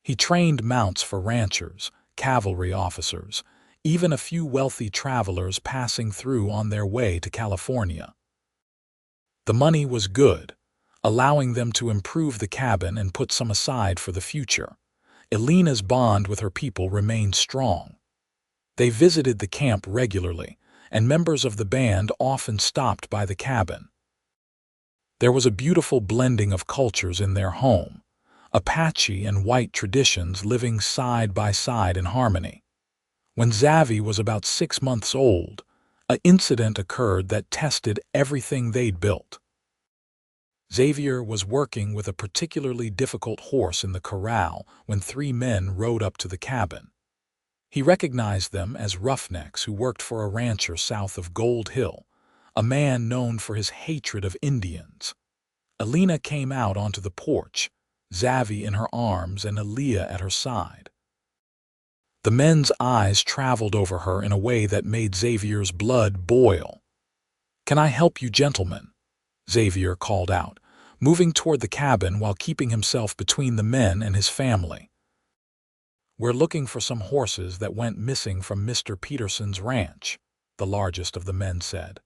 He trained mounts for ranchers, cavalry officers, even a few wealthy travelers passing through on their way to California. The money was good, allowing them to improve the cabin and put some aside for the future. Elena's bond with her people remained strong. They visited the camp regularly, and members of the band often stopped by the cabin. There was a beautiful blending of cultures in their home, Apache and white traditions living side by side in harmony. When Xavi was about 6 months old, an incident occurred that tested everything they'd built. Xavier was working with a particularly difficult horse in the corral when 3 men rode up to the cabin. He recognized them as roughnecks who worked for a rancher south of Gold Hill, a man known for his hatred of Indians. Elena came out onto the porch, Xavi in her arms and Elia at her side. The men's eyes traveled over her in a way that made Xavier's blood boil. "Can I help you, gentlemen?" Xavier called out, moving toward the cabin while keeping himself between the men and his family. "We're looking for some horses that went missing from Mr. Peterson's ranch," the largest of the men said.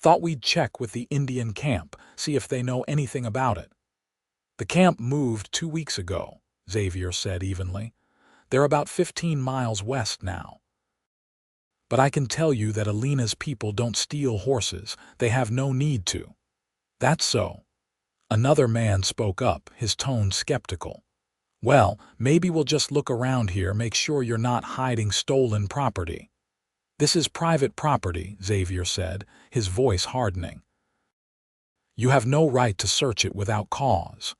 "Thought we'd check with the Indian camp, see if they know anything about it." "The camp moved 2 weeks ago," Xavier said evenly. "They're about 15 miles west now. But I can tell you that Elena's people don't steal horses. They have no need to." "That's so." Another man spoke up, his tone skeptical. "Well, maybe we'll just look around here, make sure you're not hiding stolen property." "This is private property," Xavier said, his voice hardening. "You have no right to search it without cause."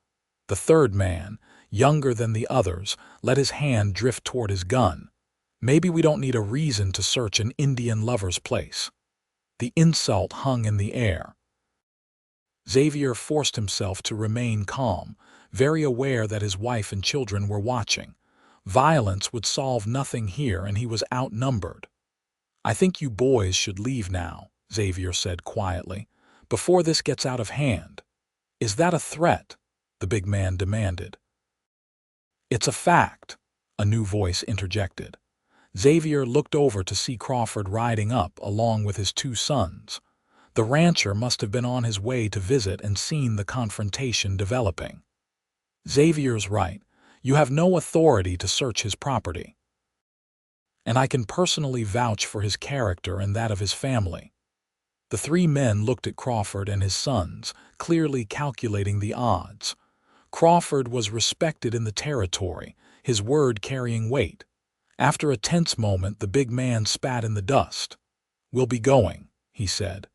The third man, younger than the others, let his hand drift toward his gun. "Maybe we don't need a reason to search an Indian lover's place." The insult hung in the air. Xavier forced himself to remain calm, very aware that his wife and children were watching. Violence would solve nothing here, and he was outnumbered. "I think you boys should leave now," Xavier said quietly, "before this gets out of hand." "Is that a threat?" the big man demanded. "It's a fact," a new voice interjected. Xavier looked over to see Crawford riding up along with his 2 sons. The rancher must have been on his way to visit and seen the confrontation developing. "Xavier's right. You have no authority to search his property." and I can personally vouch for his character and that of his family." The three men looked at Crawford and his sons, clearly calculating the odds. Crawford was respected in the territory, his word carrying weight. After a tense moment, the big man spat in the dust. "We'll be going," he said.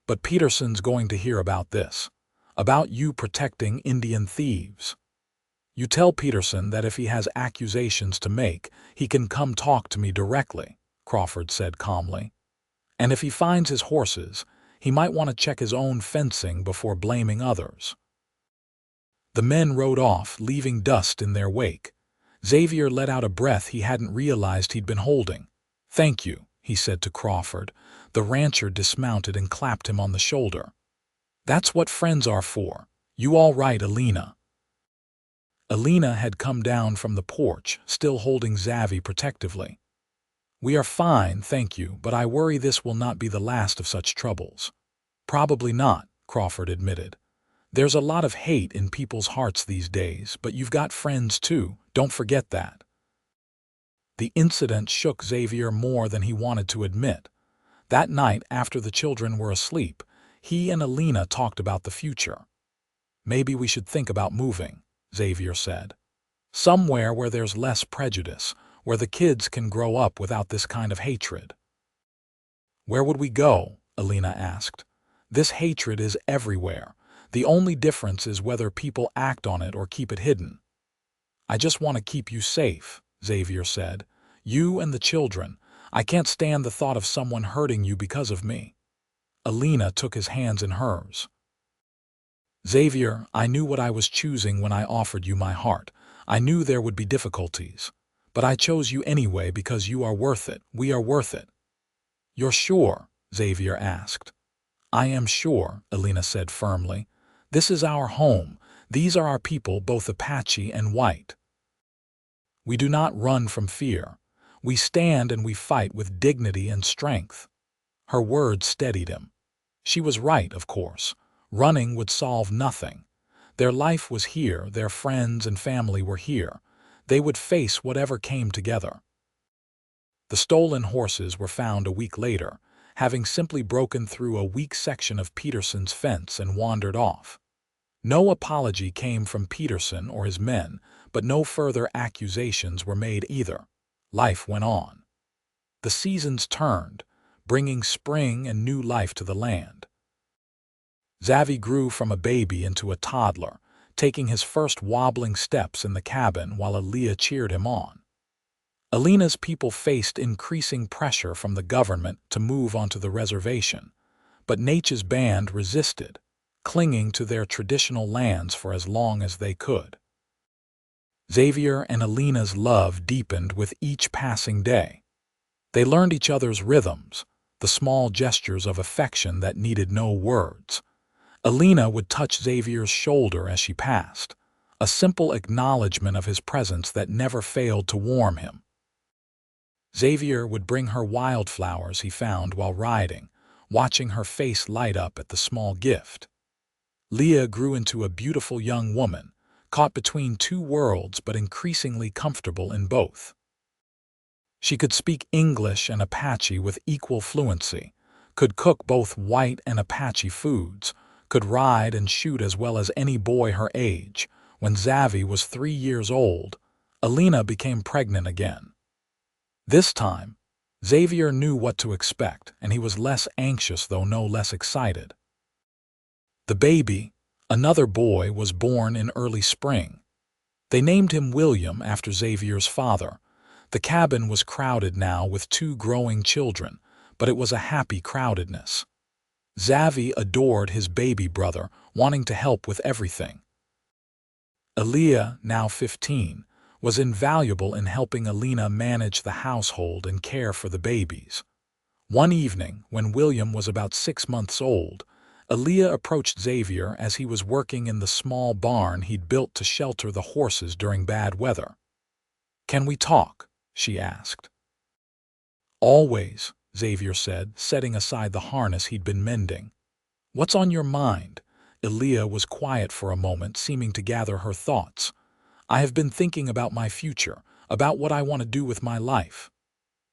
"But Peterson's going to hear about this. About you protecting Indian thieves. You tell Peterson that if he has accusations to make, he can come talk to me directly," Crawford said calmly. "And if he finds his horses, he might want to check his own fencing before blaming others." The men rode off, leaving dust in their wake. Xavier let out a breath he hadn't realized he'd been holding. "Thank you," he said to Crawford. The rancher dismounted and clapped him on the shoulder. "That's what friends are for. You all right, Elena?" Elena had come down from the porch, still holding Xavi protectively. "We are fine, thank you, but I worry this will not be the last of such troubles." "Probably not," Crawford admitted. "There's a lot of hate in people's hearts these days, but you've got friends too, don't forget that." The incident shook Xavier more than he wanted to admit. That night, after the children were asleep, he and Elena talked about the future. "Maybe we should think about moving," Xavier said. "Somewhere where there's less prejudice, where the kids can grow up without this kind of hatred." "Where would we go?" Elena asked. "This hatred is everywhere. The only difference is whether people act on it or keep it hidden." "I just want to keep you safe," Xavier said. "You and the children. I can't stand the thought of someone hurting you because of me." Elena took his hands in hers. "Xavier, I knew what I was choosing when I offered you my heart. I knew there would be difficulties. But I chose you anyway because you are worth it. We are worth it." "You're sure?" Xavier asked. "I am sure," Elena said firmly. "This is our home. These are our people, both Apache and white. We do not run from fear. We stand and we fight with dignity and strength." Her words steadied him. She was right, of course. Running would solve nothing. Their life was here, their friends and family were here. They would face whatever came together. The stolen horses were found a week later, having simply broken through a weak section of Peterson's fence and wandered off. No apology came from Peterson or his men, but no further accusations were made either. Life went on. The seasons turned, bringing spring and new life to the land. Xavi grew from a baby into a toddler, taking his first wobbling steps in the cabin while Elia cheered him on. Elena's people faced increasing pressure from the government to move onto the reservation, but Nature's band resisted, clinging to their traditional lands for as long as they could. Xavier and Elena's love deepened with each passing day. They learned each other's rhythms, the small gestures of affection that needed no words. Elena would touch Xavier's shoulder as she passed, a simple acknowledgement of his presence that never failed to warm him. Xavier would bring her wildflowers he found while riding, watching her face light up at the small gift. Leah grew into a beautiful young woman, caught between two worlds but increasingly comfortable in both. She could speak English and Apache with equal fluency, could cook both white and Apache foods, could ride and shoot as well as any boy her age. When Xavi was 3 years old, Elena became pregnant again. This time, Xavier knew what to expect, and he was less anxious though no less excited. The baby, another boy, was born in early spring. They named him William after Xavier's father. The cabin was crowded now with 2 growing children, but it was a happy crowdedness. Xavi adored his baby brother, wanting to help with everything. Elia, now 15, was invaluable in helping Elena manage the household and care for the babies. One evening, when William was about 6 months old, Elia approached Xavier as he was working in the small barn he'd built to shelter the horses during bad weather. "Can we talk?" she asked. "Always," Xavier said, setting aside the harness he'd been mending. "What's on your mind?" Elia was quiet for a moment, seeming to gather her thoughts. "I have been thinking about my future, about what I want to do with my life."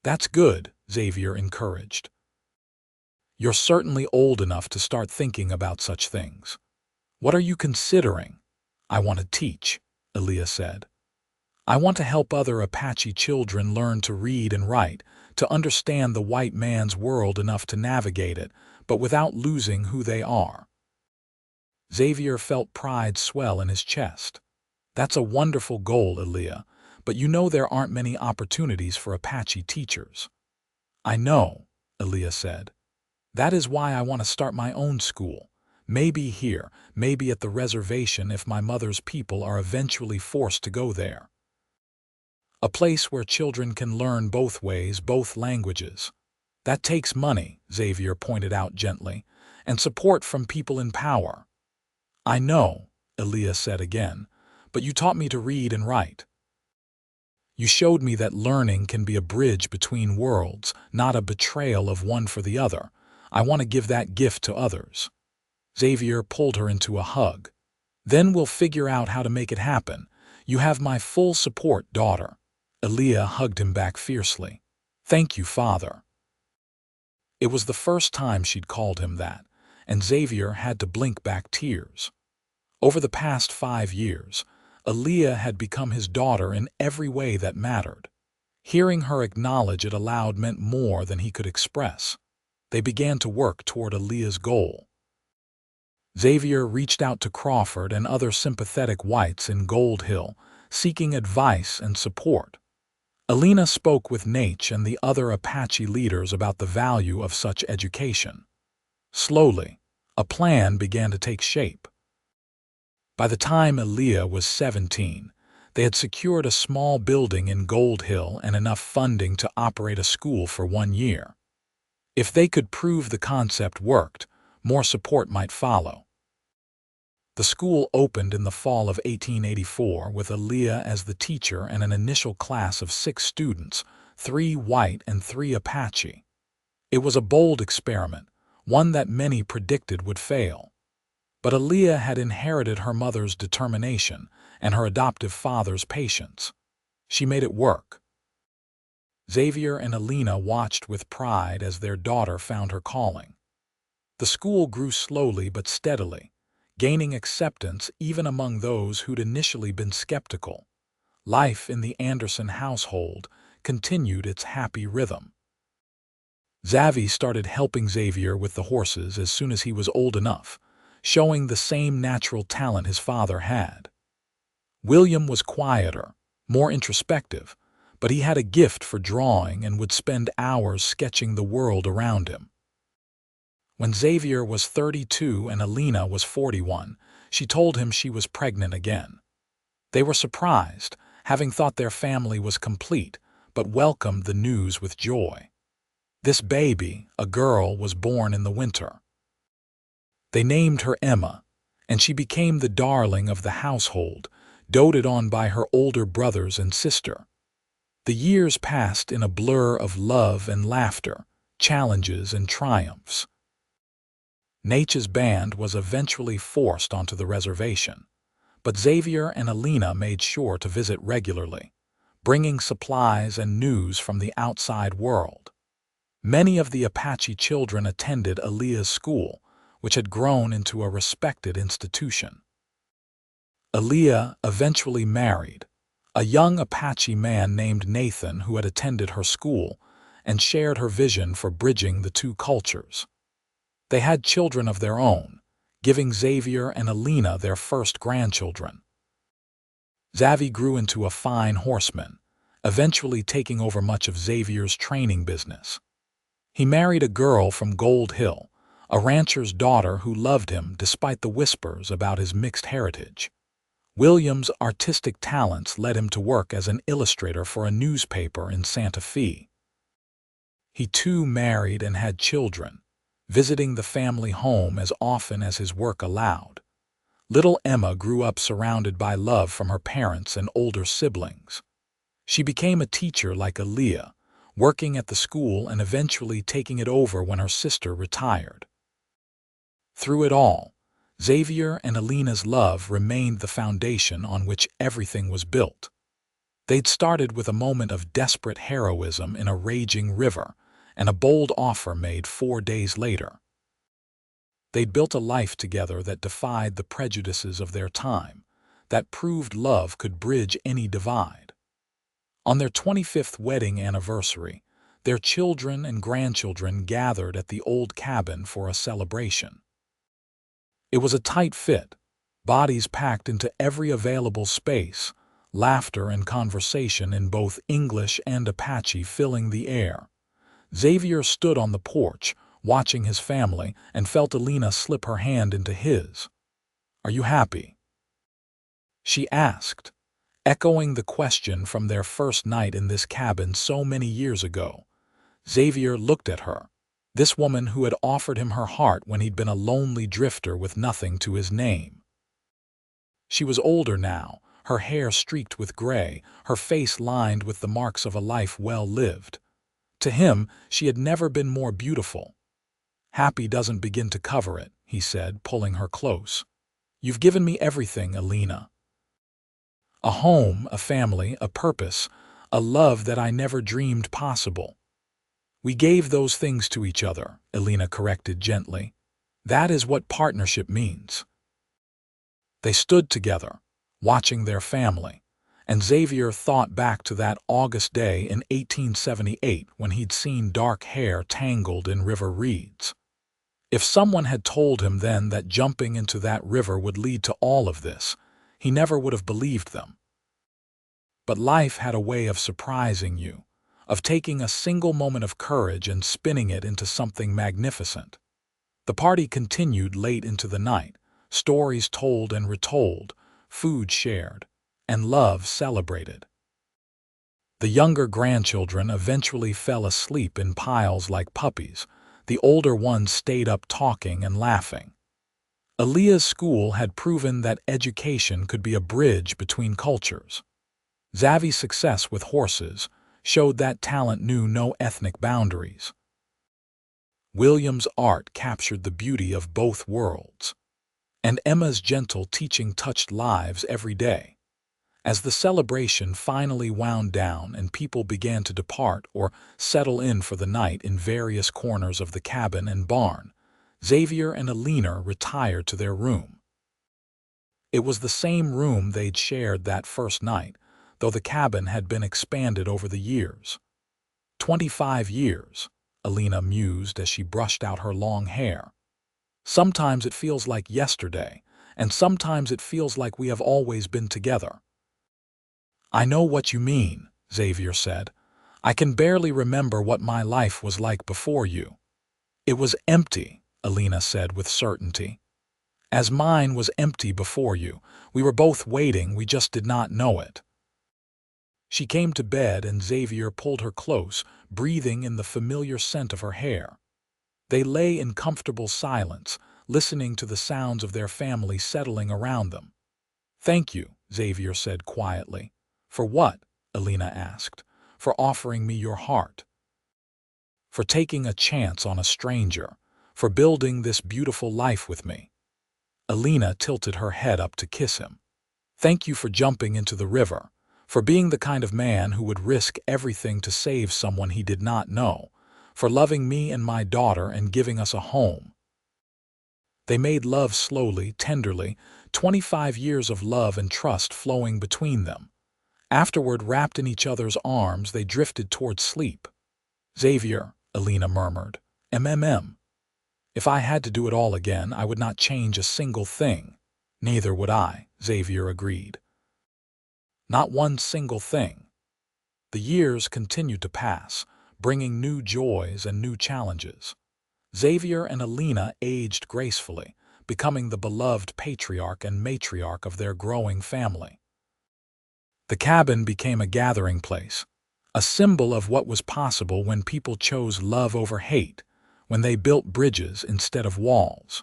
"That's good," Xavier encouraged. "You're certainly old enough to start thinking about such things. What are you considering?" "I want to teach," Elia said. "I want to help other Apache children learn to read and write, to understand the white man's world enough to navigate it, but without losing who they are." Xavier felt pride swell in his chest. "That's a wonderful goal, Elia, but you know there aren't many opportunities for Apache teachers." "I know," Elia said. "That is why I want to start my own school. Maybe here, maybe at the reservation if my mother's people are eventually forced to go there. A place where children can learn both ways, both languages." "That takes money," Xavier pointed out gently, "and support from people in power." "I know," Elia said again, "but you taught me to read and write. You showed me that learning can be a bridge between worlds, not a betrayal of one for the other. I want to give that gift to others." Xavier pulled her into a hug. "Then we'll figure out how to make it happen. You have my full support, daughter." Elia hugged him back fiercely. "Thank you, father." It was the first time she'd called him that, and Xavier had to blink back tears. Over the past 5 years, Elia had become his daughter in every way that mattered. Hearing her acknowledge it aloud meant more than he could express. They began to work toward Elia's goal. Xavier reached out to Crawford and other sympathetic whites in Gold Hill, seeking advice and support. Elena spoke with Nate and the other Apache leaders about the value of such education. Slowly, a plan began to take shape. By the time Elia was 17, they had secured a small building in Gold Hill and enough funding to operate a school for 1 year. If they could prove the concept worked, more support might follow. The school opened in the fall of 1884 with Elia as the teacher and an initial class of 6 students, 3 white and 3 Apache. It was a bold experiment, one that many predicted would fail. But Elia had inherited her mother's determination and her adoptive father's patience. She made it work. Xavier and Elena watched with pride as their daughter found her calling. The school grew slowly but steadily, gaining acceptance even among those who'd initially been skeptical. Life in the Anderson household continued its happy rhythm. Xavi started helping Xavier with the horses as soon as he was old enough, showing the same natural talent his father had. William was quieter, more introspective, but he had a gift for drawing and would spend hours sketching the world around him. When Xavier was 32 and Elena was 41, she told him she was pregnant again. They were surprised, having thought their family was complete, but welcomed the news with joy. This baby, a girl, was born in the winter. They named her Emma, and she became the darling of the household, doted on by her older brothers and sister. The years passed in a blur of love and laughter, challenges and triumphs. Nate's band was eventually forced onto the reservation, but Xavier and Elena made sure to visit regularly, bringing supplies and news from the outside world. Many of the Apache children attended Elia's school, which had grown into a respected institution. Elia eventually married a young Apache man named Nathan who had attended her school and shared her vision for bridging the 2 cultures. They had children of their own, giving Xavier and Elena their first grandchildren. Xavi grew into a fine horseman, eventually taking over much of Xavier's training business. He married a girl from Gold Hill, a rancher's daughter who loved him despite the whispers about his mixed heritage. William's artistic talents led him to work as an illustrator for a newspaper in Santa Fe. He too married and had children, visiting the family home as often as his work allowed. Little Emma grew up surrounded by love from her parents and older siblings. She became a teacher like Elia, working at the school and eventually taking it over when her sister retired. Through it all, Xavier and Elena's love remained the foundation on which everything was built. They'd started with a moment of desperate heroism in a raging river, and a bold offer made 4 days later. They'd built a life together that defied the prejudices of their time, that proved love could bridge any divide. On their 25th wedding anniversary, their children and grandchildren gathered at the old cabin for a celebration. It was a tight fit, bodies packed into every available space, laughter and conversation in both English and Apache filling the air. Xavier stood on the porch, watching his family, and felt Elena slip her hand into his. "Are you happy?" she asked, echoing the question from their first night in this cabin so many years ago. Xavier looked at her, this woman who had offered him her heart when he'd been a lonely drifter with nothing to his name. She was older now, her hair streaked with gray, her face lined with the marks of a life well lived. To him, she had never been more beautiful. "Happy doesn't begin to cover it," he said, pulling her close. "You've given me everything, Elena. A home, a family, a purpose, a love that I never dreamed possible." "We gave those things to each other," Elena corrected gently. "That is what partnership means." They stood together, watching their family, and Xavier thought back to that August day in 1878 when he'd seen dark hair tangled in river reeds. If someone had told him then that jumping into that river would lead to all of this, he never would have believed them. But life had a way of surprising you, of taking a single moment of courage and spinning it into something magnificent. The party continued late into the night, stories told and retold, food shared, and love celebrated. The younger grandchildren eventually fell asleep in piles like puppies. The older ones stayed up talking and laughing. Elia's school had proven that education could be a bridge between cultures. Xavier's success with horses showed that talent knew no ethnic boundaries. William's art captured the beauty of both worlds. And Emma's gentle teaching touched lives every day. As the celebration finally wound down and people began to depart or settle in for the night in various corners of the cabin and barn, Xavier and Elena retired to their room. It was the same room they'd shared that first night, though the cabin had been expanded over the years. 25 years, Elena mused as she brushed out her long hair. Sometimes it feels like yesterday, and sometimes it feels like we have always been together. "I know what you mean," Xavier said. "I can barely remember what my life was like before you." "It was empty," Elena said with certainty. "As mine was empty before you. We were both waiting, we just did not know it." She came to bed and Xavier pulled her close, breathing in the familiar scent of her hair. They lay in comfortable silence, listening to the sounds of their family settling around them. "Thank you," Xavier said quietly. "For what?" Elena asked. "For offering me your heart. For taking a chance on a stranger. For building this beautiful life with me." Elena tilted her head up to kiss him. "Thank you for jumping into the river. For being the kind of man who would risk everything to save someone he did not know. For loving me and my daughter and giving us a home." They made love slowly, tenderly, 25 years of love and trust flowing between them. Afterward, wrapped in each other's arms, they drifted toward sleep. "Xavier," Elena murmured, "MMM. If I had to do it all again, I would not change a single thing." "Neither would I," Xavier agreed. "Not one single thing." The years continued to pass, bringing new joys and new challenges. Xavier and Elena aged gracefully, becoming the beloved patriarch and matriarch of their growing family. The cabin became a gathering place, a symbol of what was possible when people chose love over hate, when they built bridges instead of walls.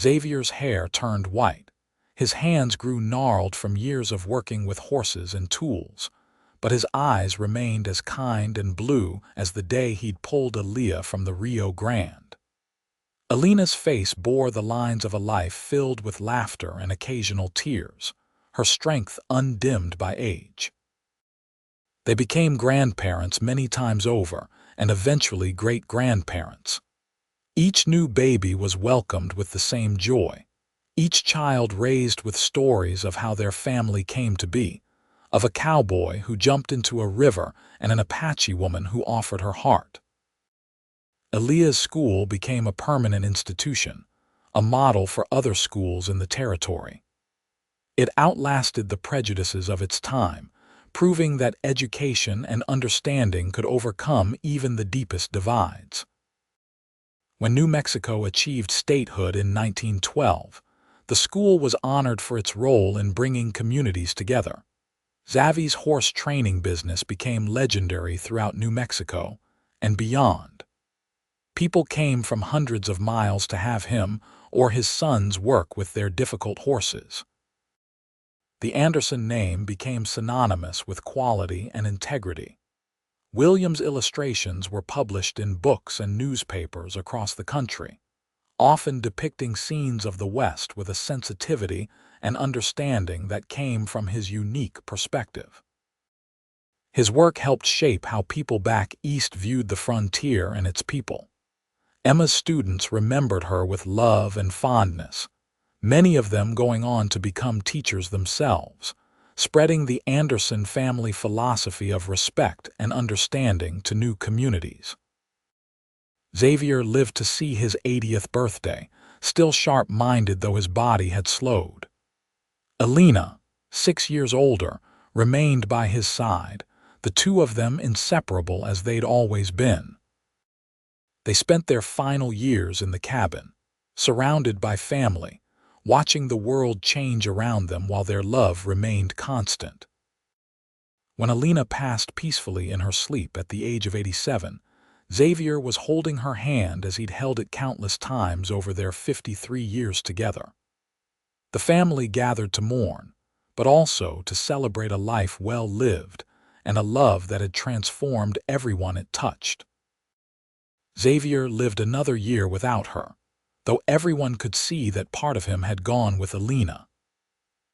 Xavier's hair turned white. His hands grew gnarled from years of working with horses and tools, but his eyes remained as kind and blue as the day he'd pulled Elia from the Rio Grande. Elena's face bore the lines of a life filled with laughter and occasional tears. her strength undimmed by age. They became grandparents many times over, and eventually great-grandparents. Each new baby was welcomed with the same joy. Each child raised with stories of how their family came to be, of a cowboy who jumped into a river and an Apache woman who offered her heart. Elia's school became a permanent institution, a model for other schools in the territory. It outlasted the prejudices of its time, proving that education and understanding could overcome even the deepest divides. When New Mexico achieved statehood in 1912, the school was honored for its role in bringing communities together. Xavier's horse training business became legendary throughout New Mexico and beyond. People came from hundreds of miles to have him or his sons work with their difficult horses. The Anderson name became synonymous with quality and integrity. Williams' illustrations were published in books and newspapers across the country, often depicting scenes of the West with a sensitivity and understanding that came from his unique perspective. His work helped shape how people back east viewed the frontier and its people. Emma's students remembered her with love and fondness, many of them going on to become teachers themselves, spreading the Anderson family philosophy of respect and understanding to new communities. Xavier lived to see his 80th birthday, still sharp-minded though his body had slowed. Elena, 6 years older, remained by his side, the two of them inseparable as they'd always been. They spent their final years in the cabin, surrounded by family, watching the world change around them while their love remained constant. When Elena passed peacefully in her sleep at the age of 87, Xavier was holding her hand as he'd held it countless times over their 53 years together. The family gathered to mourn, but also to celebrate a life well lived and a love that had transformed everyone it touched. Xavier lived another year without her, though everyone could see that part of him had gone with Elena.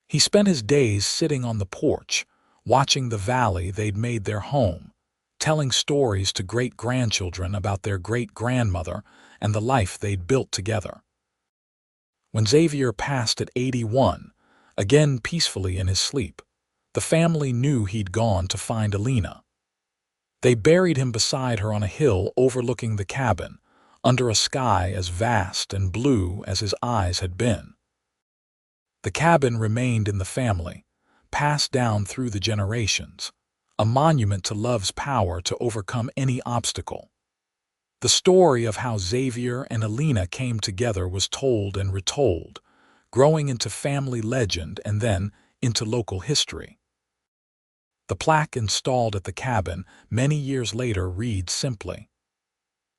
He spent his days sitting on the porch, watching the valley they'd made their home, telling stories to great-grandchildren about their great-grandmother and the life they'd built together. When Xavier passed at 81, again peacefully in his sleep, the family knew he'd gone to find Elena. They buried him beside her on a hill overlooking the cabin, under a sky as vast and blue as his eyes had been. The cabin remained in the family, passed down through the generations, a monument to love's power to overcome any obstacle. The story of how Xavier and Elena came together was told and retold, growing into family legend and then into local history. The plaque installed at the cabin many years later reads simply,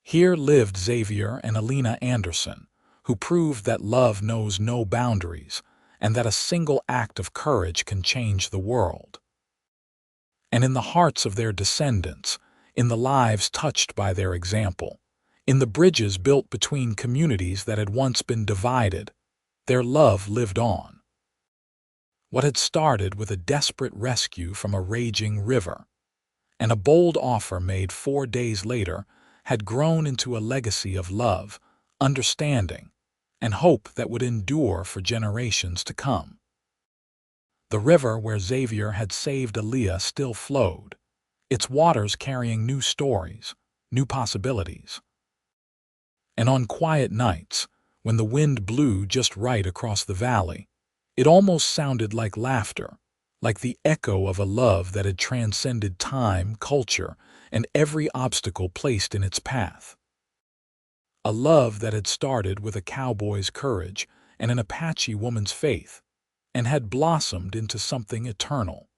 "Here lived Xavier and Elena Anderson, who proved that love knows no boundaries and that a single act of courage can change the world." And in the hearts of their descendants, in the lives touched by their example, in the bridges built between communities that had once been divided, their love lived on. What had started with a desperate rescue from a raging river, and a bold offer made 4 days later, had grown into a legacy of love, understanding, and hope that would endure for generations to come. The river where Xavier had saved Elia still flowed, its waters carrying new stories, new possibilities. And on quiet nights, when the wind blew just right across the valley, it almost sounded like laughter, like the echo of a love that had transcended time, culture, and every obstacle placed in its path. A love that had started with a cowboy's courage and an Apache woman's faith, and had blossomed into something eternal.